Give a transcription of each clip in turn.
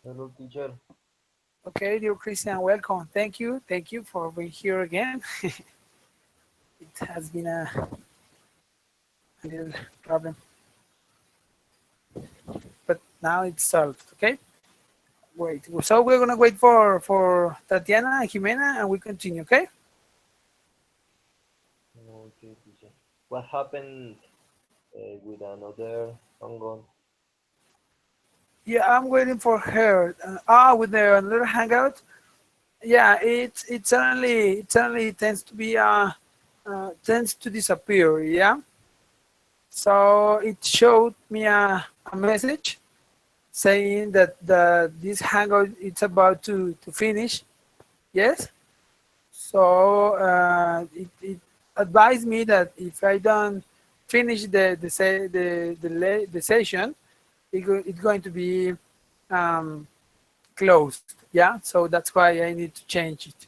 Hello, teacher. Okay, dear Christian, welcome. Thank you for being here again. It has been a little problem, but now it's solved. Okay, wait. So we're gonna wait for Tatiana and Jimena, and we continue. Okay? Okay, teacher. What happened with another Hangon? Yeah, I'm waiting for her. With the another hangout. Yeah, it suddenly tends to be tends to disappear. Yeah. So it showed me a message saying that this hangout it's about to finish. Yes. So it advised me that if I don't finish the session, it's going to be um, closed. Yeah. So that's why I need to change it.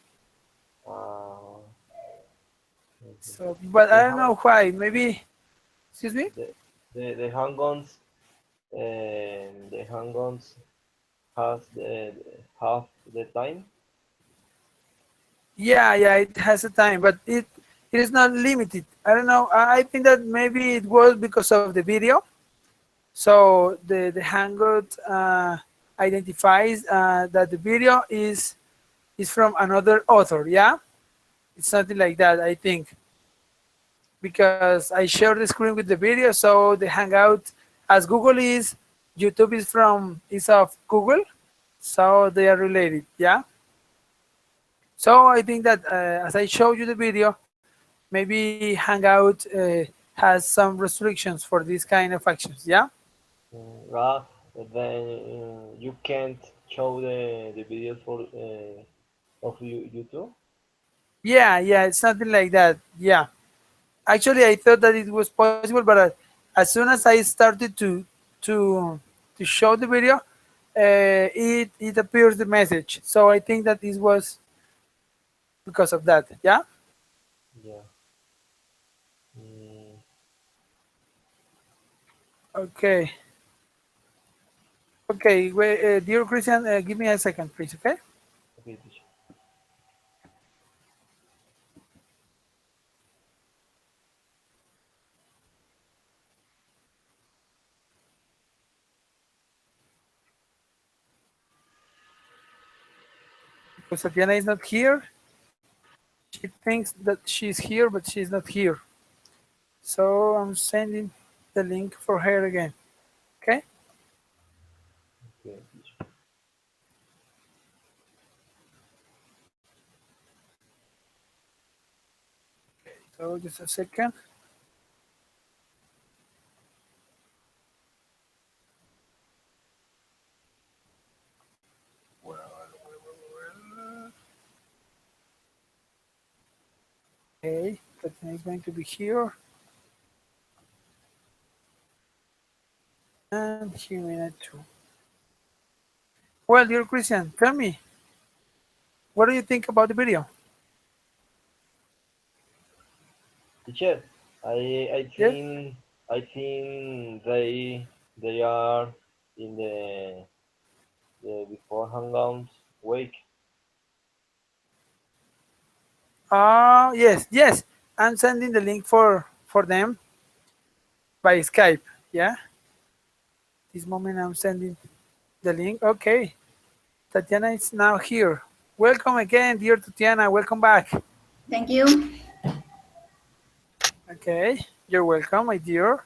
Uh, okay. So, but The I don't hang know why. Maybe. Excuse me. the Hangons the Hangons has half the time. Yeah, yeah, it has a time, but it is not limited. I don't know. I think that maybe it was because of the video. So the Hangout identifies that the video is from another author. Yeah, it's something like that. I think because I share the screen with the video, so the Hangout, as Google is, YouTube is of Google, so they are related. Yeah. So I think that as I showed you the video, maybe Hangout has some restrictions for these kind of actions. Yeah. Right. Then you can't show the videos for of YouTube. Yeah, yeah, it's something like that. Yeah. Actually, I thought that it was possible, but as soon as I started to to show the video, it appears the message. So I think that this was because of that. Yeah. Yeah. Mm, Okay. Okay. Wait, dear Christian, give me a second, please. Okay. okay, teacher. Because Tatiana is not here. She thinks that she's here, but she's not here. So I'm sending the link for her again. Okay. Okay, teacher. So just a second. Okay. Tatiana is going to be here. And Jimena too. Well, dear Christian, tell me, what do you think about the video? Teacher, I I Yes? think I think they are in the before hangouts wake. Yes, yes. I'm sending the link for them by Skype. Yeah. This moment I'm sending the link. Okay. Tatiana is now here. Welcome again, dear Tatiana. Welcome back. Thank you. Okay. You're welcome, my dear.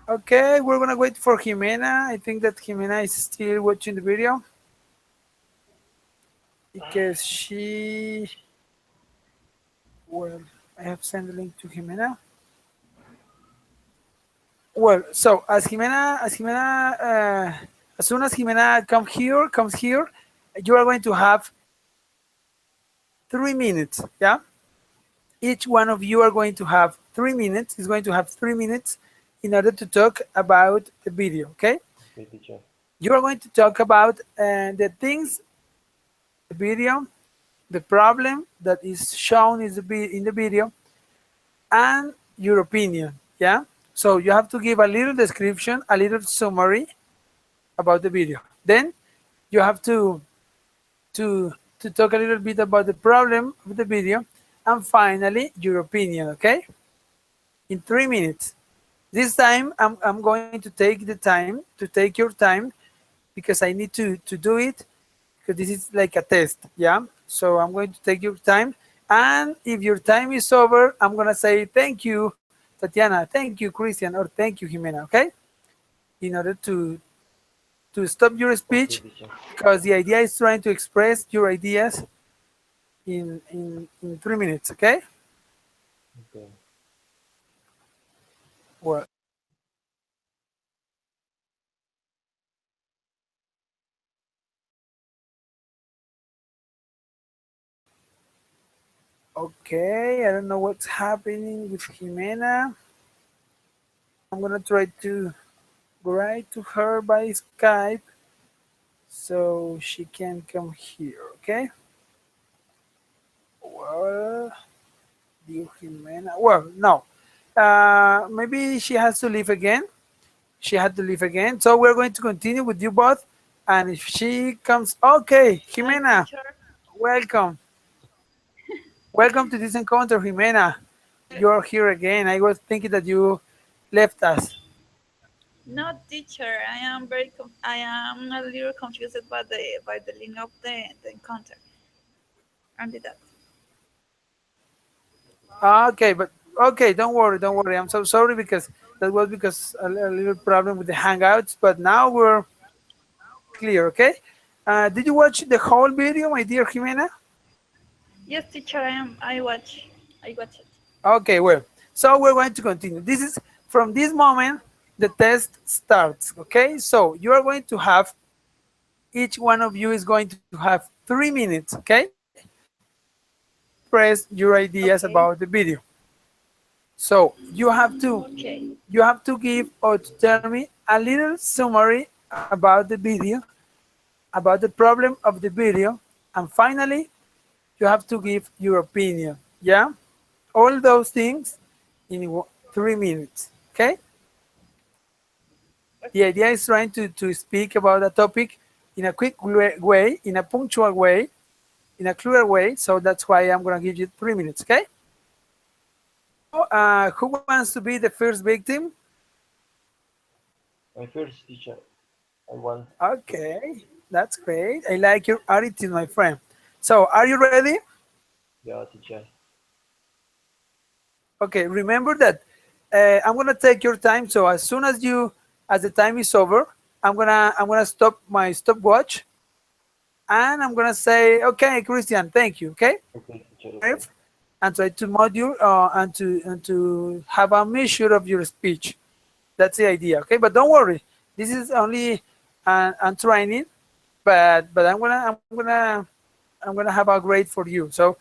Okay, we're gonna wait for Jimena. I think that Jimena is still watching the video because well, I have sent the link to Jimena. Well, so as soon as Jimena comes here, you are going to have 3 minutes. Yeah, each one of you are going to have 3 minutes. Is going to have 3 minutes in order to talk about the video. Okay, Okay, teacher. you are going to talk about the things, the video, the problem that is shown in the video, and your opinion. Yeah, so you have to give a little description, a little summary about the video. Then You have to to talk a little bit about the problem of the video, and finally your opinion. Okay, in 3 minutes. This time I'm going to take the time to take your time because I need to do it because this is like a test. Yeah. So I'm going to take your time. And if your time is over, I'm going to say thank you, Tatiana. Thank you, Christian. Or thank you, Jimena. Okay. In order to stop your Okay, speech teacher. because the idea is trying to express your ideas in 3 minutes. Okay. Okay. Well, okay. I don't know what's happening with Jimena. I'm going to try to write to her by Skype so she can come here, okay? Well, dear Jimena. Well, no. Maybe she has to leave again. She had to leave again. So we're going to continue with you both. And if she comes, okay, Hi, Jimena, teacher. welcome. Welcome to this encounter, Jimena. You're here again. I was thinking that you left us. No, teacher. I am a little confused by the link of the encounter. And did that. Okay, but okay, don't worry, don't worry. I'm so sorry because that was because a little problem with the Hangouts, but now we're clear, okay? Did you watch the whole video, my dear Jimena? Yes, teacher. I am. I watch. I watch it. Okay, well, so we're going to continue. This is from this moment the test starts, okay? So you are going to have each one of you is going to have 3 minutes, okay? To express your ideas Okay. about the video. So Okay. you have to give or to tell me a little summary about the video, about the problem of the video, and finally you have to give your opinion. Yeah, all those things in 3 minutes. Okay. The Okay. idea is trying to speak about a topic in a quick way, in a punctual way, in a clear way. So that's why I'm gonna give you 3 minutes. Okay. So who wants to be the first victim? My first teacher. I want. Okay, that's great. I like your attitude, my friend. So, are you ready? Yeah, teacher. Okay, remember that I'm gonna take your time. So as soon as the time is over, I'm gonna stop my stopwatch, and I'm gonna say, okay, Christian, thank you. Okay, Okay, teacher. Okay. Brief, and try to module and to have a measure of your speech. That's the idea. Okay, but don't worry. This is only an training, but I'm gonna have a grade for you. So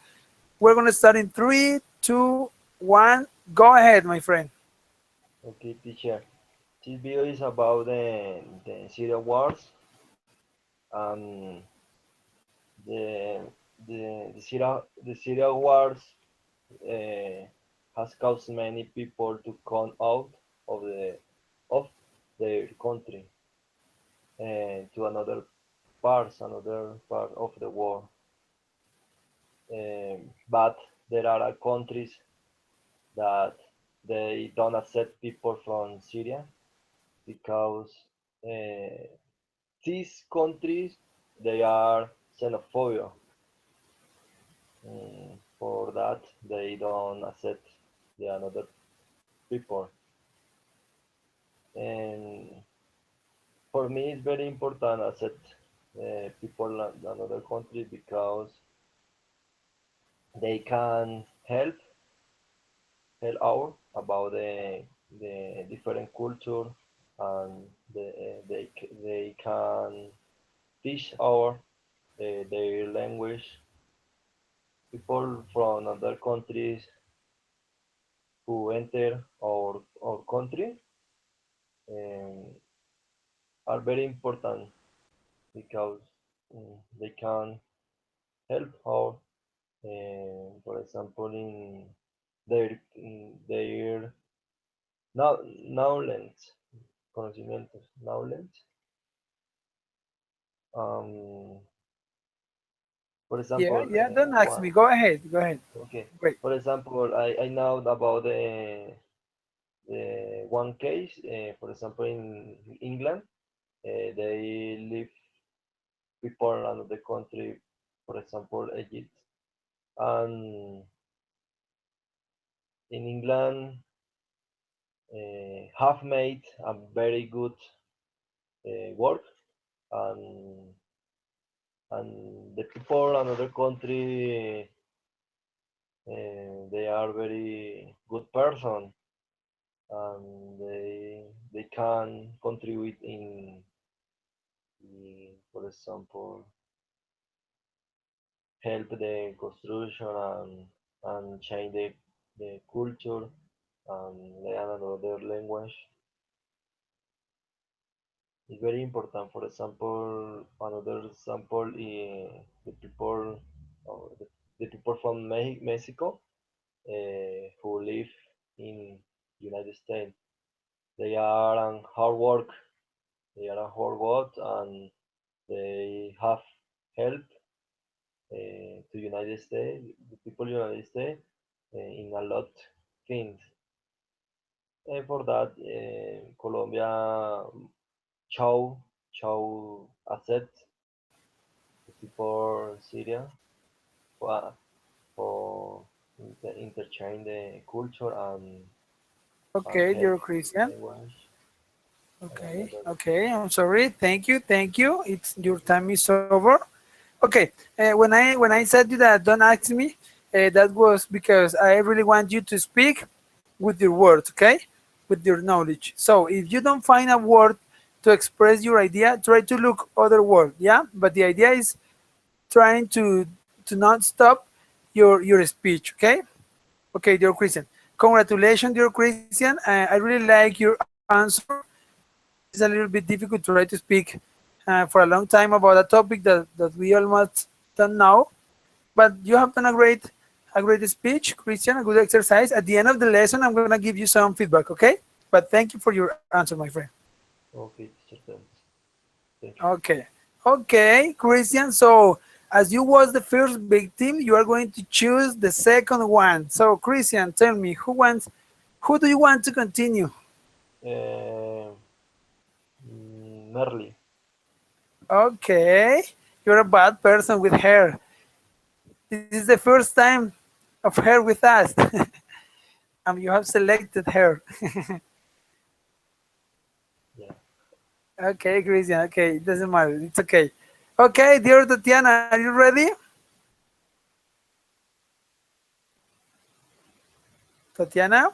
we're gonna start in 3, 2, 1. Go ahead, my friend. Okay, teacher. This video is about the Syria wars and the the Syria wars uh, has caused many people to come out of of their country to another part of the world. But there are countries that they don't accept people from Syria because uh, these countries they are xenophobia. For that they don't accept the another people. And for me, it's very important accept people in another country because they can help out about the different culture and they can teach our their language. People from other countries who enter our country um, are very important because they can help out, for example, in their knowledge, conocimientos, knowledge, Um, for Yeah, example, yeah. Don't ask one, me. Go ahead. Go ahead. okay. Great. For example, I know about the one case. For example, in England, they live people in another country. For example, Egypt, and in England, have made a very good work, and the people in another country, they are very good person, and they can contribute in, for example, help the construction, and change the culture, and learn another language. It's very important. For example, another example is the people from Mexico, who live in United States. They are on hard work. They are on hard work, and they have help to United States, the people United States, in a lot things. And for that, Colombia show accept the people Syria for interchange the culture, and Okay, help dear Christian. language and Okay, another. okay. I'm sorry. Thank you, thank you. It's your time is over. Okay. When I said you that don't ask me, that was because I really want you to speak with your words. Okay, with your knowledge. So if you don't find a word to express your idea, try to look other word. Yeah. But the idea is trying to not stop your speech. Okay. Okay, dear Christian. Congratulations, dear Christian. I really like your answer. It's a little bit difficult to try to speak for a long time about a topic that we almost don't know. But you have done a great speech, Christian, a good exercise. At the end of the lesson, I'm gonna give you some feedback, okay? But thank you for your answer, my friend. Okay, teacher, thank you. Okay. Okay, Christian. So as you was the first victim, you are going to choose the second one. So Christian, tell me who do you want to continue? Uh, Merly. Okay. You're a bad person with hair. This is the first time of her with us. You have selected her. Yeah. Okay, Christian. Okay, it doesn't matter. It's okay. Okay, dear Tatiana, are you ready? Tatiana?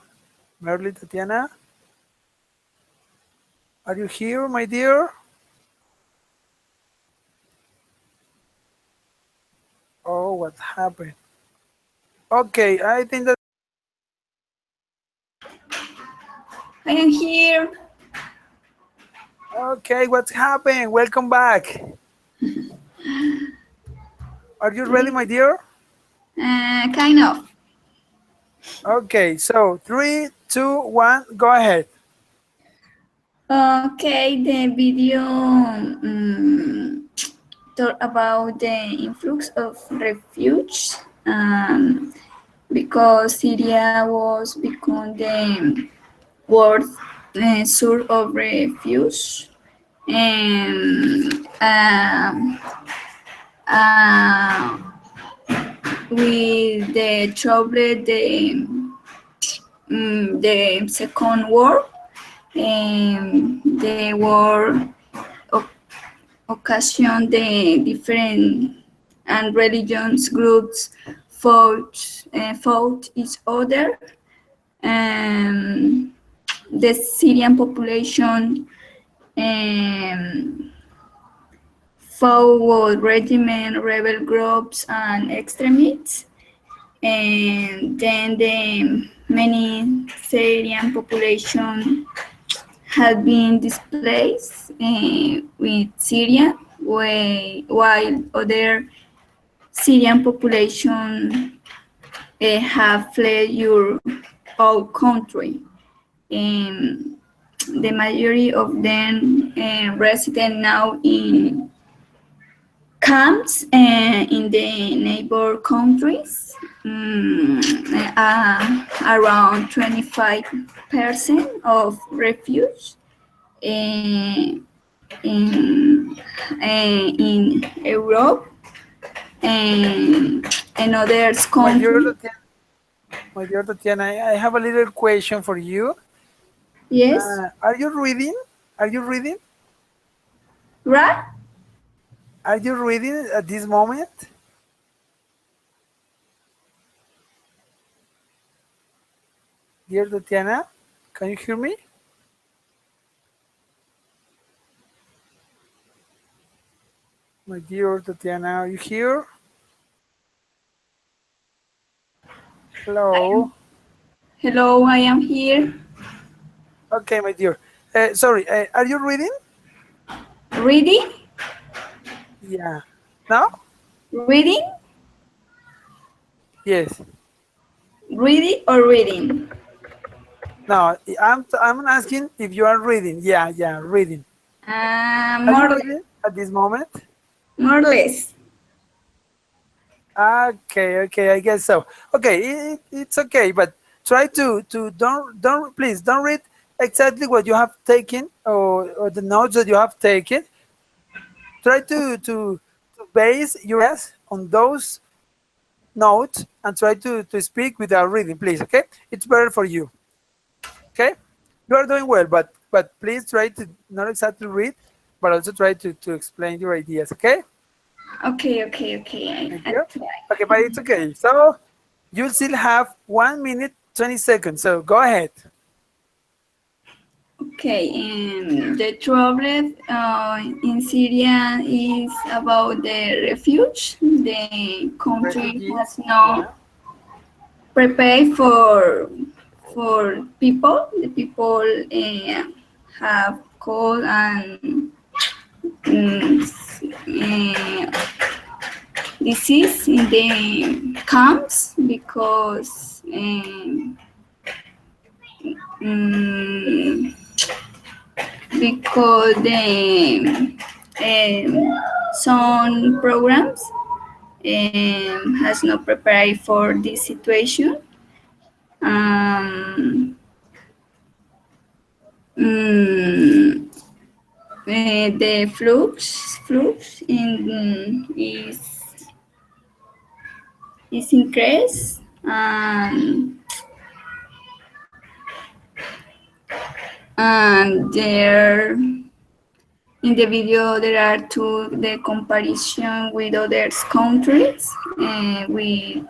Merely Tatiana? Are you here, my dear? Oh, what happened? Okay, I think that. I am here. Okay, what's happened? Welcome back. Are you ready, my dear? Kind of. Okay, so three, two, one, go ahead. Okay, the video talk about the influx of refugees because Syria was become the world source of refuge, and uh, with the trouble, the Second War, the war occasioned the different and religions groups fought each other. Um, the Syrian population um, fought regiment, rebel groups, and extremists. And then the many Syrian population had been displaced with Syria, while other Syrian population have fled your own country. The majority of them resident now in camps in the neighbor countries. Around 25% of refuge in, in Europe and other My dear countries. Tatiana, my dear Tatiana, I have a little question for you. Yes, Are you reading? Are you reading? right? Are you reading at this moment? Dear Tatiana, can you hear me? My dear Tatiana, are you here? Hello. Hello, I am here. Okay, my dear. Sorry, are you reading? Reading? Yeah. No? Reading? Yes. Reading or reading? No, I'm asking if you are reading. Yeah, yeah, reading. Are you More, reading at this moment? more or less. Okay, okay, I guess so. Okay, it's okay, but try to don't please don't read exactly what you have taken or the notes that you have taken. Try to base your ideas on those notes and try to speak without reading, please. Okay, it's better for you. Okay, you are doing well, but please try to not exactly read, but also try to explain your ideas. Okay, Okay, okay, okay. thank I you. try. Okay, but it's okay. So you still have 1 minute 20 seconds. So go ahead. Okay, the trouble in Syria is about the refuge. The country has Refugees. no Yeah. prepare for people. The people have cold and um, disease in the camps because um, the some programs has not prepared for this situation. Um, mm, the flux is increased and there in the video there are two the comparison with other countries. We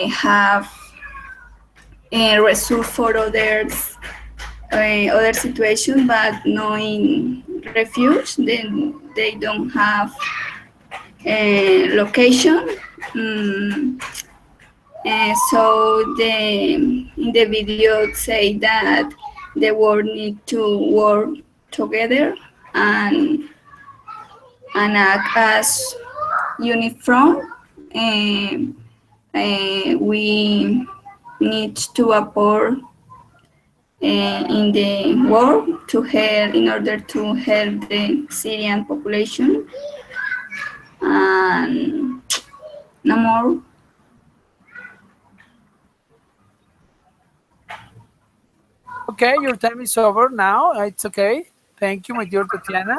have result for others other situation, but no in refuge. Then they don't have location. Mm, so in the video say that the world need to work together and act as uniform. We need to support in the world to help in order to help the Syrian population and no more. Okay, your time is over now. It's okay. Thank you, my dear Tatiana.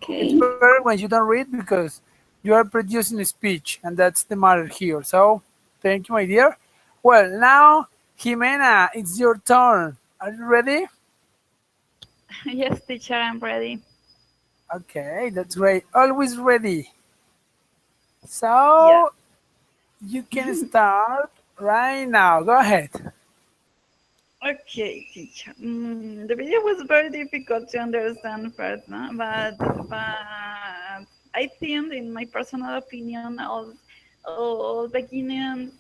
It's Okay. better when you don't read because you are producing a speech, and that's the matter here. So, thank you, my dear. Well, now, Jimena, it's your turn. Are you ready? Yes, teacher, I'm ready. Okay, that's great. Always ready. Yeah. So, you can start right now. Go ahead. Okay, teacher. The video was very difficult to understand first, no? But I think, in my personal opinion, all beginning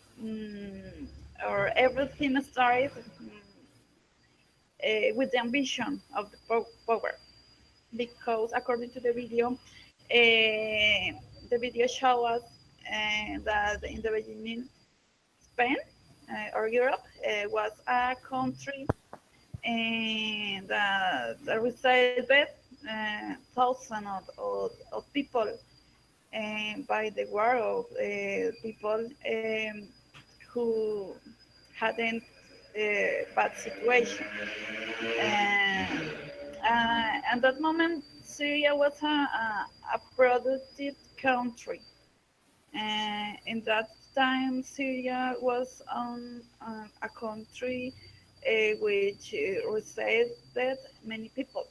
or everything started with the ambition of the power, because according to the video show us that in the beginning, Spain or Europe was a country and that received thousands of people by the war of people who hadn't bad situation. And at that moment, Syria was a productive country. In that time, Syria was a country which received many people.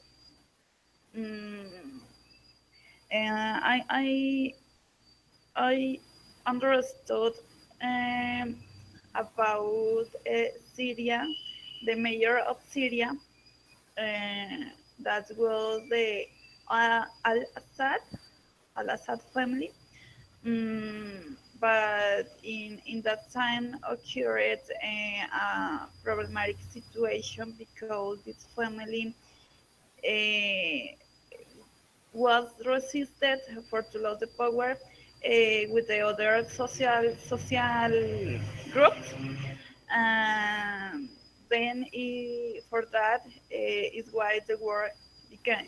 Mm, and I understood um, about Syria, the mayor of Syria, that was the Al-Assad, Al-Assad family. But in that time occurred a problematic situation because this family uh, was resisted for to lose the power with the other social groups. And then for that is why the war began.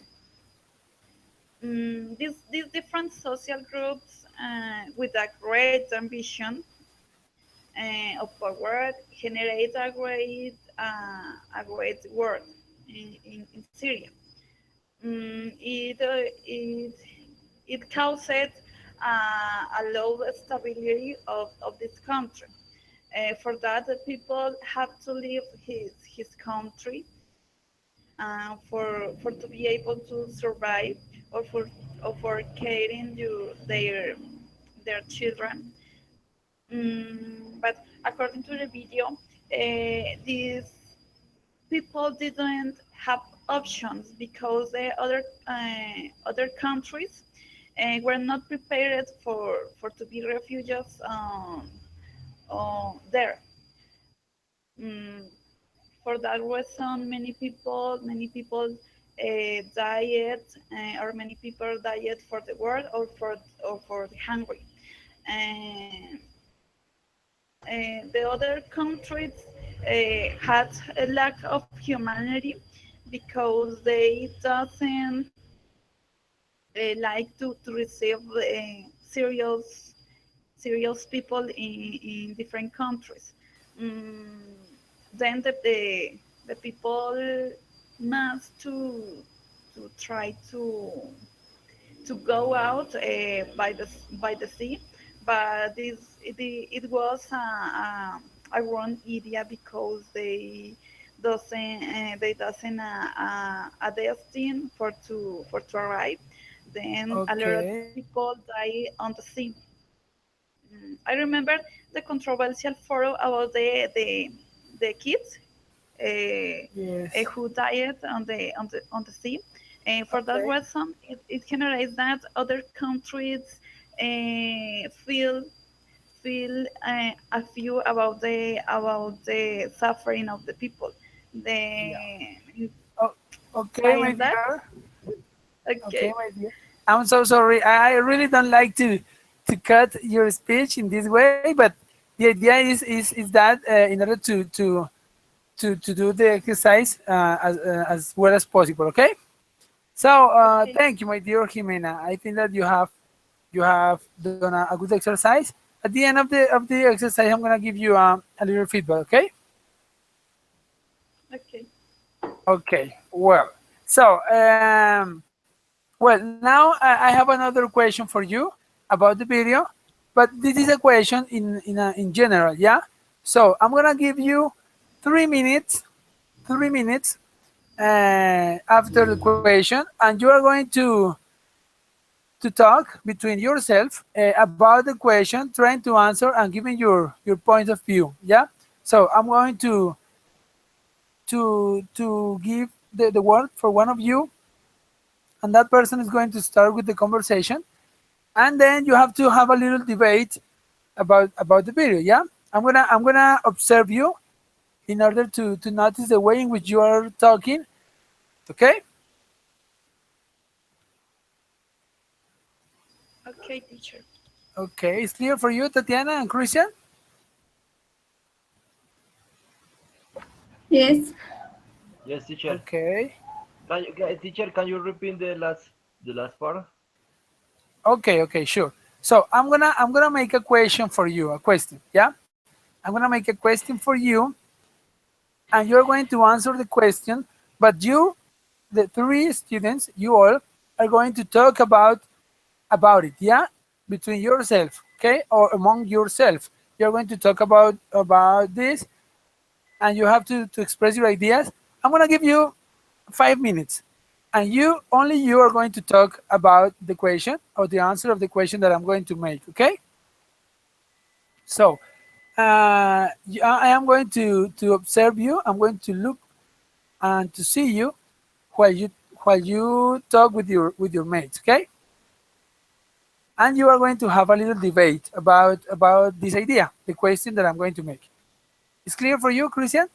These different social groups with a great ambition of power generate a great war in Syria. It caused a low stability of this country. For that, the people have to leave his country for to be able to survive or for caring their children. But according to the video, these people didn't have options because the other countries were not prepared for to be refugees there. Mm, for that reason, many people died, or many people died for the war or for the hungry. And the other countries had a lack of humanity because they doesn't like to receive serious people in different countries. Mm, then the people must to try to go out by the sea, but it was a wrong idea because they doesn't a destined for to arrive. Then a lot of Okay. people die on the sea. I remember the controversial photo about the kids Yes. who died on the sea. And for that Okay. reason, it generates that other countries feel a few about the suffering of the people. Yeah. The Oh, okay, my Saying that, dear. Okay, okay, my dear. I'm so sorry. I really don't like to cut your speech in this way, but the idea is that in order to do the exercise as well as possible. Okay. So okay, thank you, my dear Jimena. I think that you have done a good exercise. At the end of the exercise, I'm gonna give you a little feedback. Okay. okay, Okay. Well. So well, now I have another question for you about the video, but this is a question in general. Yeah. So I'm gonna give you 3 minutes. 3 minutes after the question, and you are going to talk between yourself about the question, trying to answer and giving your point of view. Yeah. So I'm going to give the word for one of you, and that person is going to start with the conversation, and then you have to have a little debate about the video. Yeah. I'm gonna observe you in order to notice the way in which you are talking. Okay. okay, teacher. Okay. It's clear for you, Tatiana and Christian. Yes. Yes, teacher. Okay. Teacher, can you repeat the last part? Okay. Okay. Sure. So I'm gonna make a question for you, a question. Yeah, I'm gonna make a question for you, and you're going to answer the question. But you, the three students, you all are going to talk about it. Yeah, between yourself, okay, or among yourself. You're going to talk about this, and you have to express your ideas. I'm gonna give you 5 minutes, and you only you are going to talk about the question or the answer of the question that I'm going to make. Okay. So I am going to observe you. I'm going to look and to see you while you talk with your mates. Okay. And you are going to have a little debate about this idea, the question that I'm going to make. It's clear for you, Christian?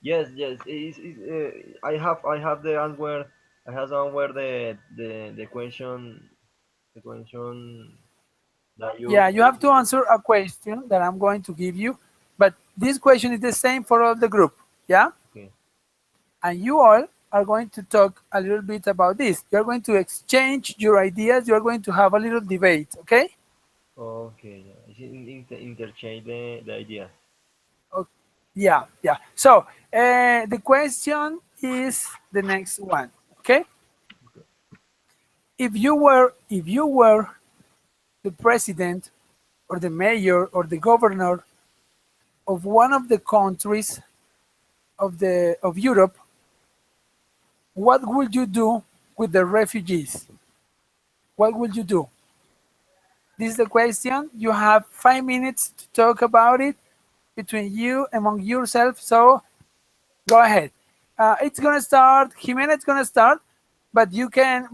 Yes, yes. I have the answer. I have the answer the question that Yeah, you. you have to answer a question that I'm going to give you, but this question is the same for all the group. Yeah, Okay. and you all are going to talk a little bit about this. You're going to exchange your ideas. You're going to have a little debate. Okay? Okay. Yeah. Interchange the ideas. O- Yeah, yeah. So the question is the next one. Okay? If you were the president or the mayor or the governor of one of the countries of Europe, what would you do with the refugees? What would you do? This is the question. You have 5 minutes to talk about it between you among yourself. So go ahead. It's gonna start. Jimena, it's gonna start, but you can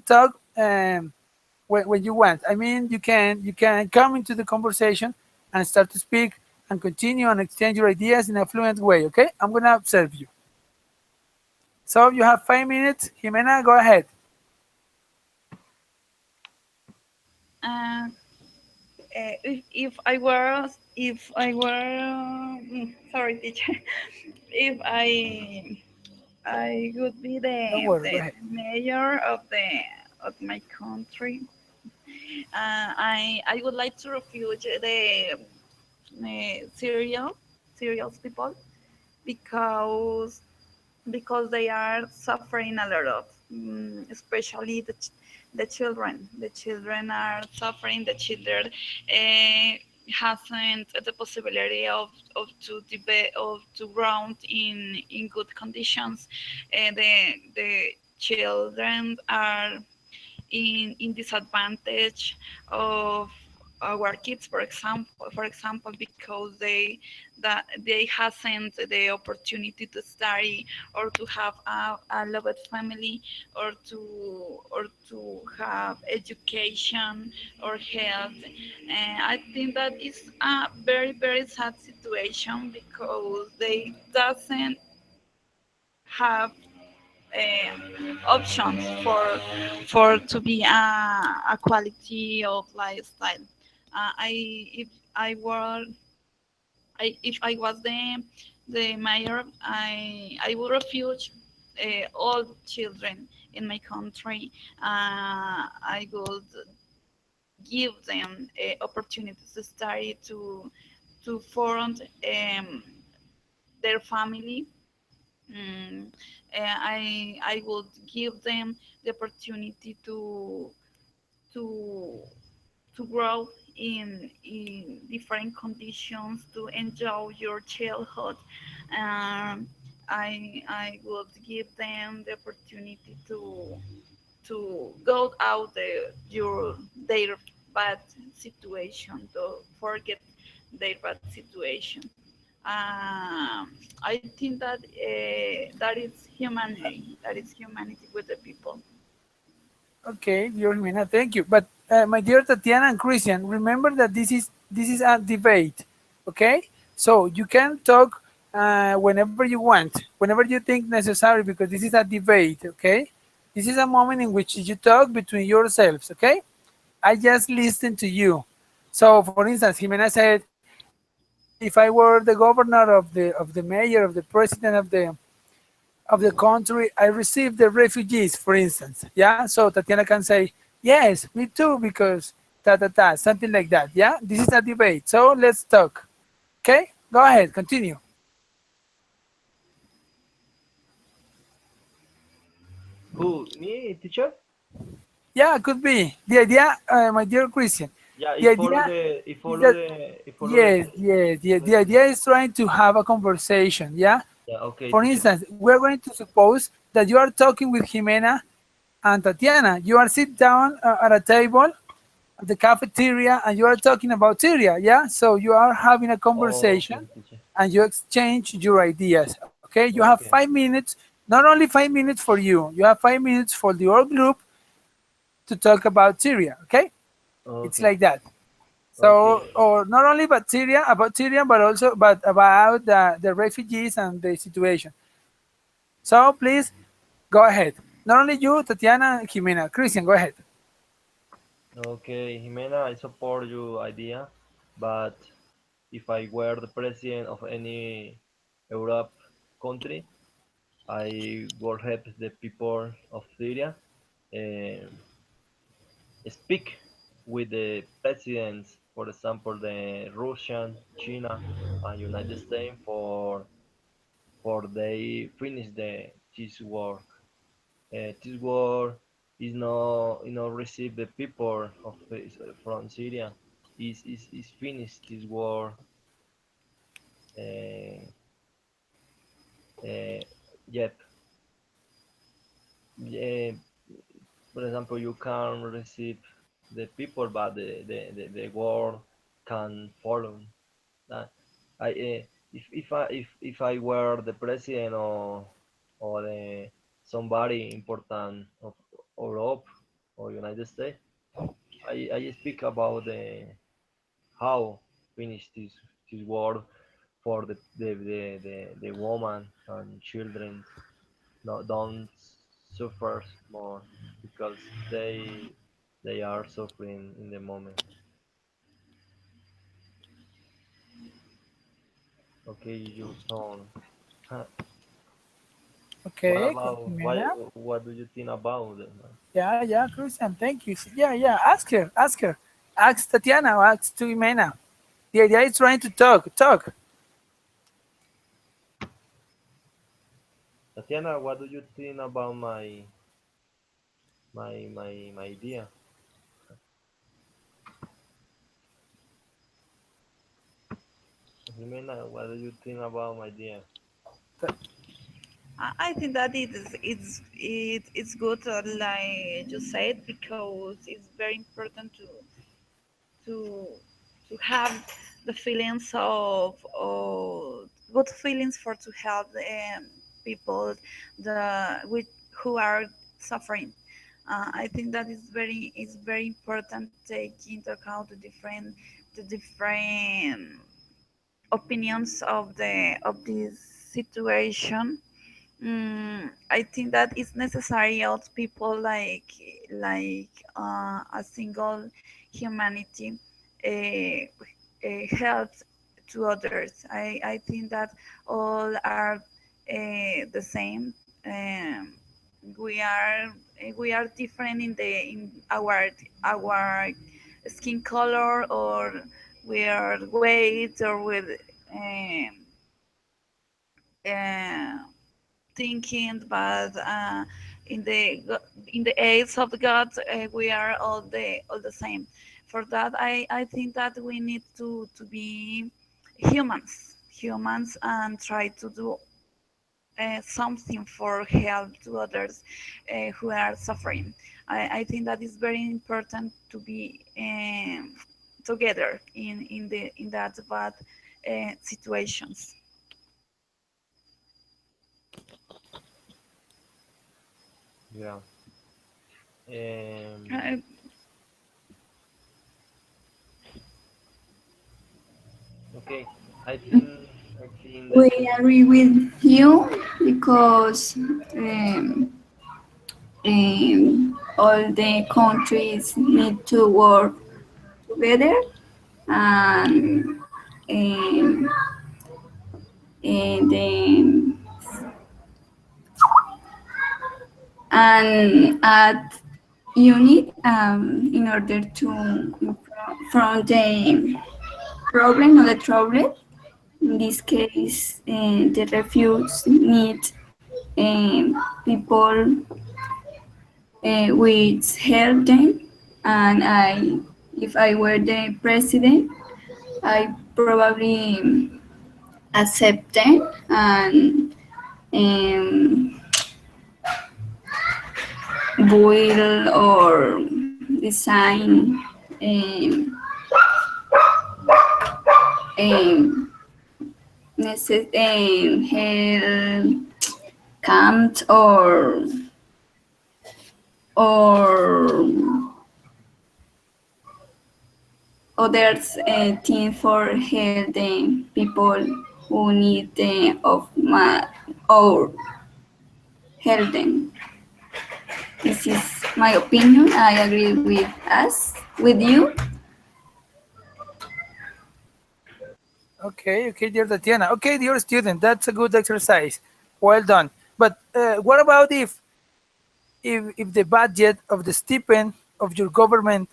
talk when you want. I mean, you can come into the conversation and start to speak and continue and exchange your ideas in a fluent way. Okay, I'm gonna observe you. So you have 5 minutes. Jimena, go ahead. Uh, if I were sorry, teacher, if I would be Don't the worry. Go the ahead. mayor of my country. I would like to refuge the serials people because they are suffering a lot of, especially the children. The children are suffering. The children hasn't the possibility of to grow in good conditions. The children are in disadvantage of our kids, for example, because they hasn't the opportunity to study or to have a loved family or to have education or health. And I think that is a very very sad situation because they doesn't have options for to be a quality of lifestyle. I if I were if I was the mayor, I would refuge all children in my country. I would give them opportunities to study to form their family. Mm, I would give them the opportunity to to grow in different conditions to enjoy your childhood. Um, I would give them the opportunity to go out their bad situation, to forget their bad situation. I think that that is humanity. That is humanity with the people. Okay, Jimena, thank you. But my dear Tatiana and Christian, remember that this is a debate. Okay, so you can talk whenever you want, whenever you think necessary, because this is a debate. Okay, this is a moment in which you talk between yourselves. Okay, I just listen to you. So, for instance, Jimena said, if I were the governor of the mayor of the president of the country, I received the refugees, for instance. Yeah. So Tatiana can say, Yes, me too, because ta ta ta, something like that. Yeah, this is a debate. So let's talk. Okay, go ahead, continue. Who? Me, teacher? Yeah, could be the idea, my dear Christian. Yeah, The it follow idea the is that yes, yes, the the idea is trying to have a conversation. Yeah. yeah, okay, For teacher. instance, we're going to suppose that you are talking with Jimena and Tatiana. You are sit down at a table at the cafeteria and you are talking about Syria. Yeah. So you are having a Oh, conversation okay, teacher. and you exchange your ideas. Okay. You have Okay, 5 minutes, not only 5 minutes for you, you have 5 minutes for the whole group to talk about Syria. Okay. It's okay, like that. okay, So, or not only about Syria, but also but about the refugees and the situation. So please go ahead. Not only you, Tatiana and Jimena. Christian, go ahead. okay. Jimena, I support your idea, but if I were the president of any Europe country, I would help the people of Syria um, speak with the presidents, for example, the Russian, China, and United States for they finish this war. This war is not receive the people of from Syria. Is finished this war. Uh, uh, yet, uh, for example, you can receive the people, but the war can follow. Uh, if I were the president or somebody important of Europe or United States, I speak about how finish this war for the woman and children no, don't suffer more because they are suffering in the moment. Okay, your turn. What Okay, about why? Jimena. What do you think about it? Yeah, yeah, Christian. Thank you. Yeah, yeah. Ask her. Ask her. Ask Tatiana. Or ask to Jimena. The idea is trying to talk. Talk. Tatiana, what do you think about my idea? Jimena, what do you think about my idea? I think that it's good, like you said, because it's very important to to have the feelings of good feelings for to help people with who are suffering. I think that is very important to take into account the different opinions of this situation. I think that it's necessary of people like a single humanity help to others. I think that all are the same. We are different in our skin color, or we are weight, or with um, uh, thinking, but in the eyes of God, we are all the same. For that, I think that we need to be humans, and try to do something for help to others who are suffering. I think that is very important to be together in that bad situations. Yeah. Uh, Okay. I think We the agree with you because all the countries need to work together and um, and, and at unit in order to from the problem or the trouble. In this case, the refugees need people with help them, and if I were the president, I probably accept them and build or design um, um, health camps or others team for help the people who need of my or help them. This is my opinion. I agree with you. Okay, dear Tatiana. Okay, dear student, that's a good exercise. Well done. But what about if the budget of the stipend of your government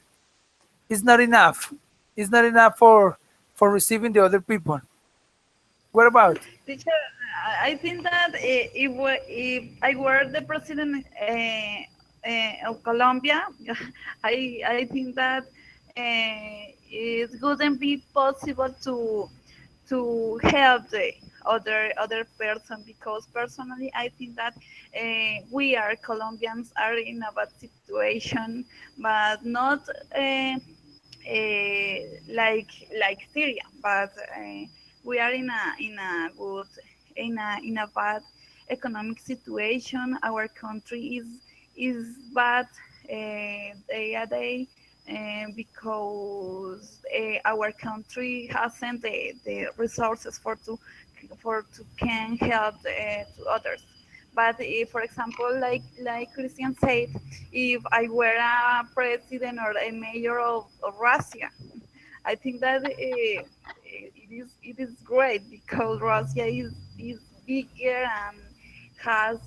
is not enough? It's not enough for receiving the other people. What about? Teacher, I think that if I were the president of Colombia, I think that it wouldn't be possible to help the other person, because personally I think that we are Colombians are in a bad situation, but not like Syria, but we are in a bad economic situation. Our country is bad day a day, because our country hasn't the resources for to can help to others. But if, for example, like Christian said, if I were a president or a mayor of Russia, I think that it is great, because Russia is bigger and has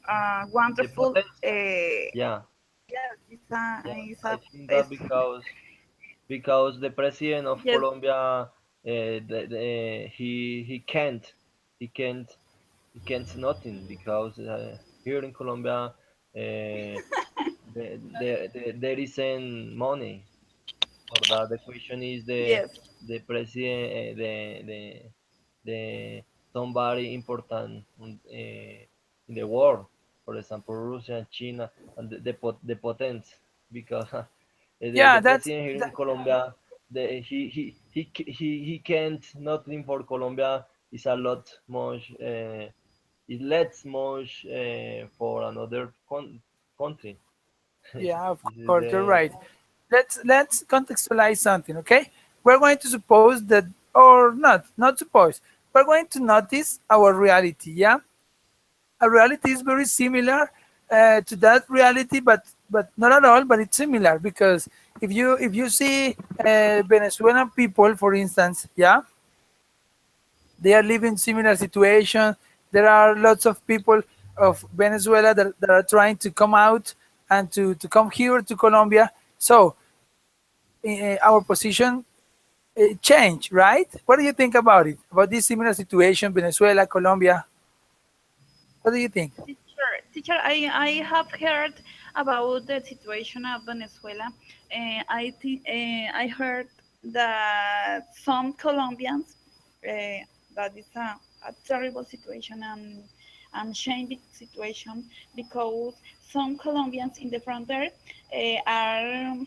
The wonderful. potential. Yeah, Yes, yeah. it's I a think that it's, because the president of yes. Colombia, he can't he can't nothing because here in Colombia, there isn't money for that. The question is Yes. the president, the somebody important in the world, for example, Russia and China, and the potence, because the Yeah, president here in that, Colombia, he can't nothing for Colombia. Is a lot much. It lets much for another country. yeah, of This is course, you're the right. Let's contextualize something, okay? We're going to suppose that, or not suppose. We're going to notice our reality. Yeah, a reality is very similar to that reality, but not at all. But it's similar because if you see Venezuelan people, for instance, yeah, they are living similar situations. There are lots of people of Venezuela that are trying to come out and to come here to Colombia. So our position changed, right? What do you think about it? About this similar situation, Venezuela, Colombia? What do you think? Teacher, I have heard about the situation of Venezuela. I heard that some Colombians, that is a terrible situation and shaming situation, because some Colombians in the frontier are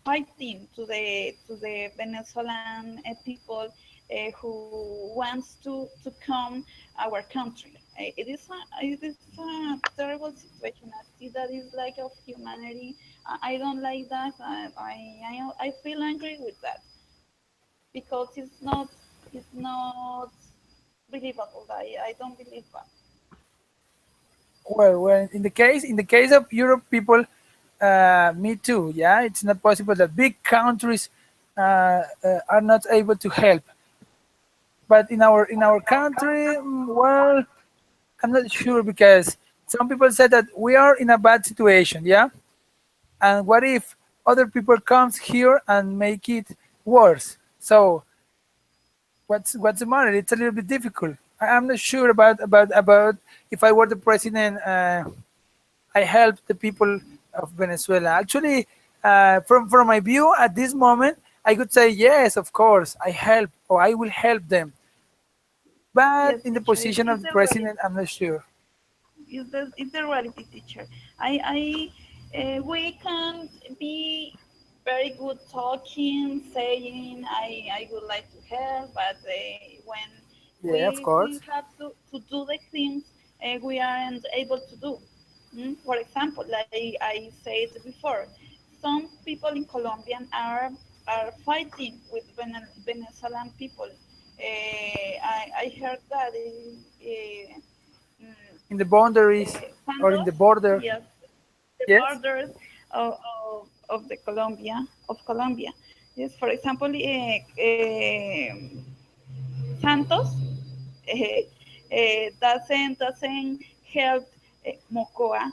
fighting to the Venezuelan people who wants to come our country. It is a terrible situation. I see that is like of humanity. I don't like that. I feel angry with that, because it's not believable. I don't believe that. Well, in the case of Europe people, me too. Yeah, it's not possible that big countries are not able to help. But in our country, well, I'm not sure because some people said that we are in a bad situation, yeah, and what if other people comes here and make it worse? So what's the matter? It's a little bit difficult. I'm not sure about if I were the president. I help the people of Venezuela. Actually, from my view at this moment, I could say yes, of course, I help or I will help them. But Yes, in the teacher. position It's of the the reality. president, I'm not sure. It's the reality, teacher. We can be very good talking, saying I would like to help, but when Yeah, of we course. have to do the things we aren't able to do. For example, like I said before, some people in Colombia are fighting with Venezuelan people. I heard that In the boundaries or in Santos, the border. yes, the Yes. borders of the Colombia. Yes, for example, Santos doesn't help Mocoa.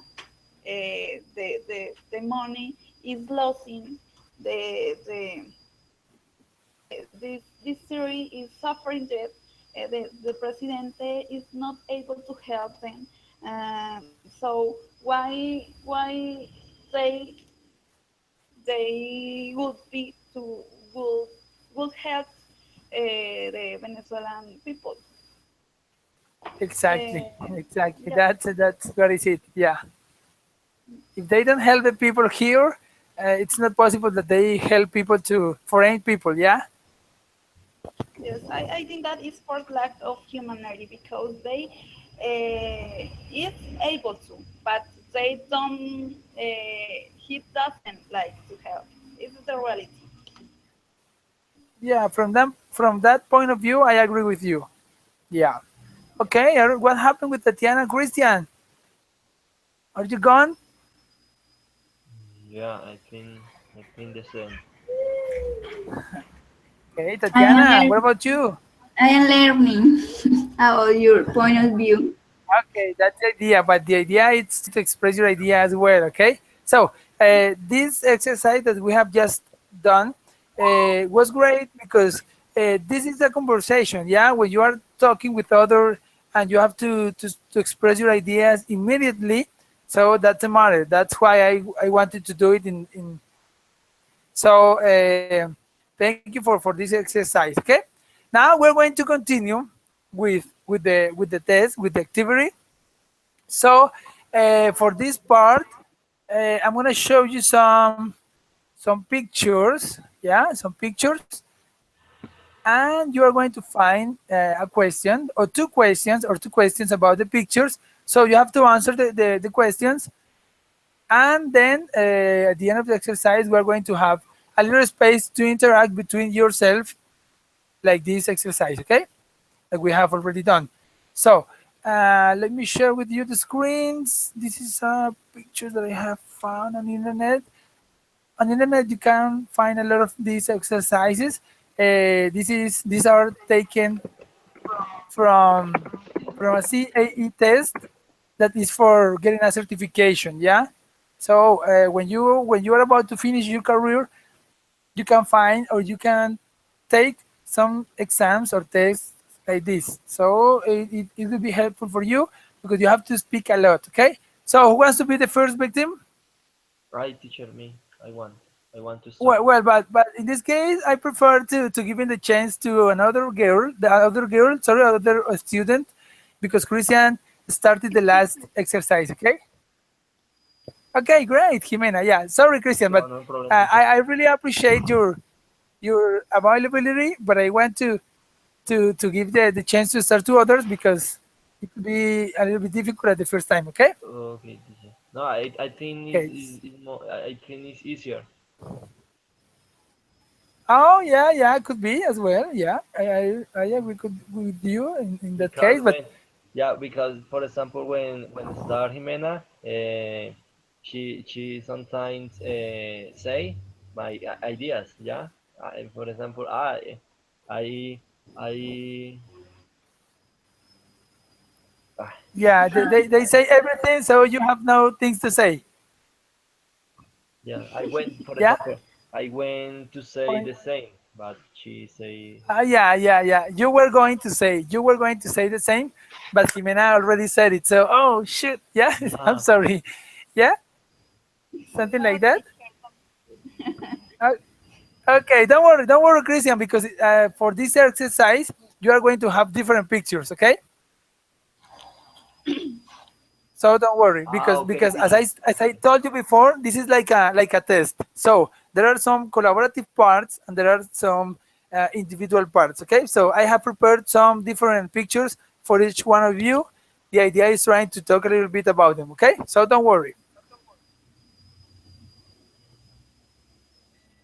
The money is losing. The this city is suffering debt. The presidente is not able to help them. So why they they would be to would would help the Venezuelan people? Exactly. Uh, Exactly. yes, That's what is it. Yeah. If they don't help the people here, it's not possible that they help people to foreign people. Yeah. yes. I think that is for lack of humanity because they is able to, but they don't. He doesn't like to help. It's the reality. Yeah. From that point of view, I agree with you. Yeah. Okay. What happened with Tatiana Christian? Are you gone? Yeah, I think the same. Okay, I am Tatiana. What learning. about you? I am learning about your point of view. Okay, that's the idea. But the idea is to express your idea as well. Okay. So this exercise that we have just done was great because this is a conversation. Yeah, when you are talking with other and you have to express your ideas immediately. So that's a matter. That's why I wanted to do it in. So thank you for this exercise. Okay. Now we're going to continue with the test with the activity. So for this part, I'm gonna show you some pictures. Yeah, some pictures, and you are going to find a question or two questions about the pictures. So you have to answer the questions, and then at the end of the exercise, we are going to have a little space to interact between yourself, like this exercise. Okay, like we have already done. So let me share with you the screens. This is a picture that I have found on the internet. On the internet, you can find a lot of these exercises. These are taken from from a CAE test that is for getting a certification. Yeah. So when you are about to finish your career, you can find or you can take some exams or tests like this. So it will be helpful for you because you have to speak a lot. Okay. So who wants to be the first victim? Right, teacher, me. I want to start. But in this case, I prefer to give him the chance to the other girl, sorry, other student, because Christian started the last exercise. Okay. Okay, great, Jimena. Yeah, sorry, Christian, but No problem, teacher. I really appreciate your availability, but I want to give the chance to start to others because it could be a little bit difficult at the first time. Okay. Okay, teacher. No, I think Okay. is more. I think it's easier. Oh yeah, it could be as well. Yeah, I agree with you in that Because case. But because for example when start Jimena, she sometimes say my ideas, yeah. For example, I I Ah, Yeah, they say everything, so you have no things to say. yeah, I went, for Yeah. example, I went to say the same, but she say, Yeah. You were going to say the same, but Jimena already said it. So, oh shit. Yeah, I'm ah, sorry. Yeah, something like that. Okay. Uh, okay, don't worry, Christian, because for this exercise you are going to have different pictures. Okay, so don't worry okay, because teacher. as I told you before, this is like a test. So there are some collaborative parts and there are some individual parts. Okay, so I have prepared some different pictures for each one of you. The idea is trying to talk a little bit about them. Okay, so don't worry.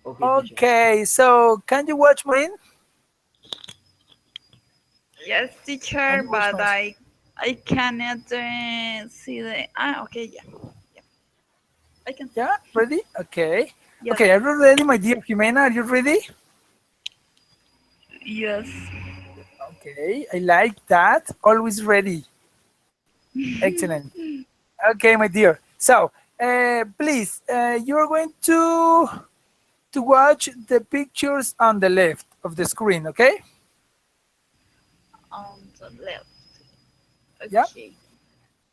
Okay, teacher. Okay, so can you watch mine? Yes, Can teacher, you watch but mine? I cannot see the. Ah, okay, yeah, yeah. I can see. Yeah, ready? Okay. Yes, Okay, are you ready, my dear Jimena? Are you ready? yes. Okay, I like that. Always ready. Excellent. Okay, my dear. So, please, you are going to watch the pictures on the left of the screen. Okay? On the left. Yeah. Okay.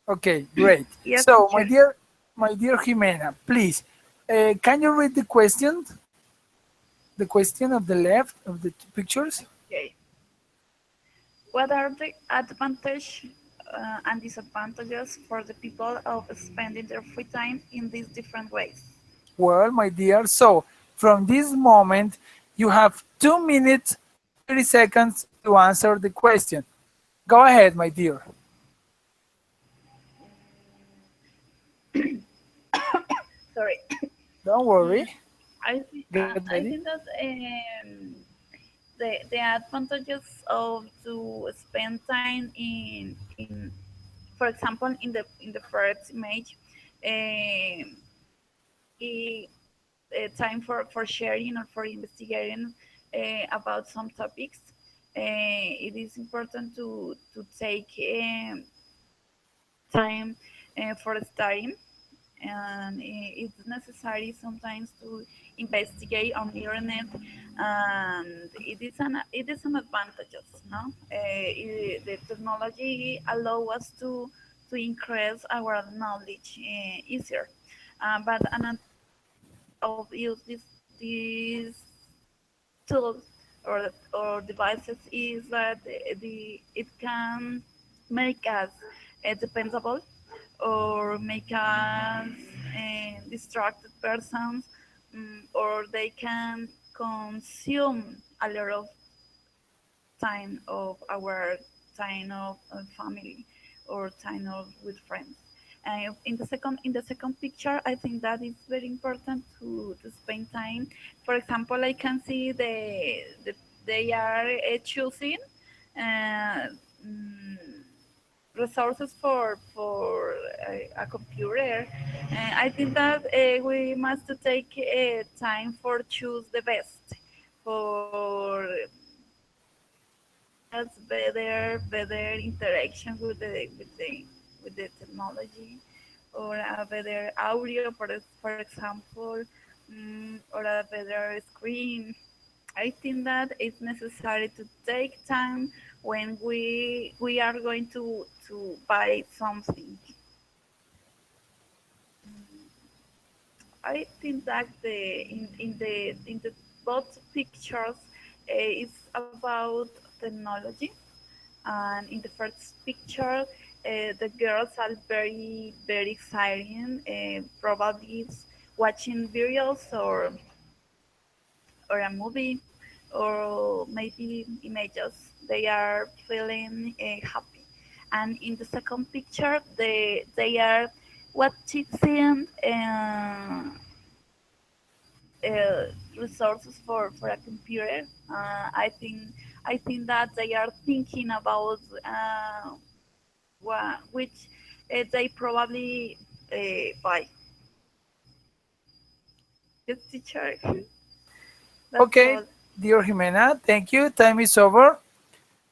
Okay, great. Yes, So, teacher. my dear Jimena, please, can you read the question? The question of the left of the pictures. Okay. What are the advantages and disadvantages for the people of spending their free time in these different ways? Well, my dear, so from this moment, you have 2 minutes, 30 seconds to answer the question. Go ahead, my dear. Sorry. Don't worry. Mm, Get I ready. think that the advantages of to spend time in for example in the first image, um, i- time for sharing or for investigating about some topics. It is important to take time for studying, and it's necessary sometimes to investigate on the internet, and it is an advantages, no. The technology allow us to increase our knowledge easier, but an of use these tools or devices is that it can make us dependable or make us distracted persons, or they can consume a lot of time of our time of family or time of with friends. In the second picture, I think that is very important to spend time. For example, I can see they are choosing uh, mm, resources for a computer. I think that we must take time for choose the best for has better interaction with the technology, or a better audio, for example, or a better screen. I think that it's necessary to take time when we are going to buy something. I think that in the both pictures is about technology, and in the first picture the girls are very exciting, probably it's watching videos or a movie or maybe images. They are feeling happy, and in the second picture they are watching resources for a computer. I think that they are thinking about which they probably buy. Yes, teacher. That's Okay, all. dear Jimena, thank you. Time is over.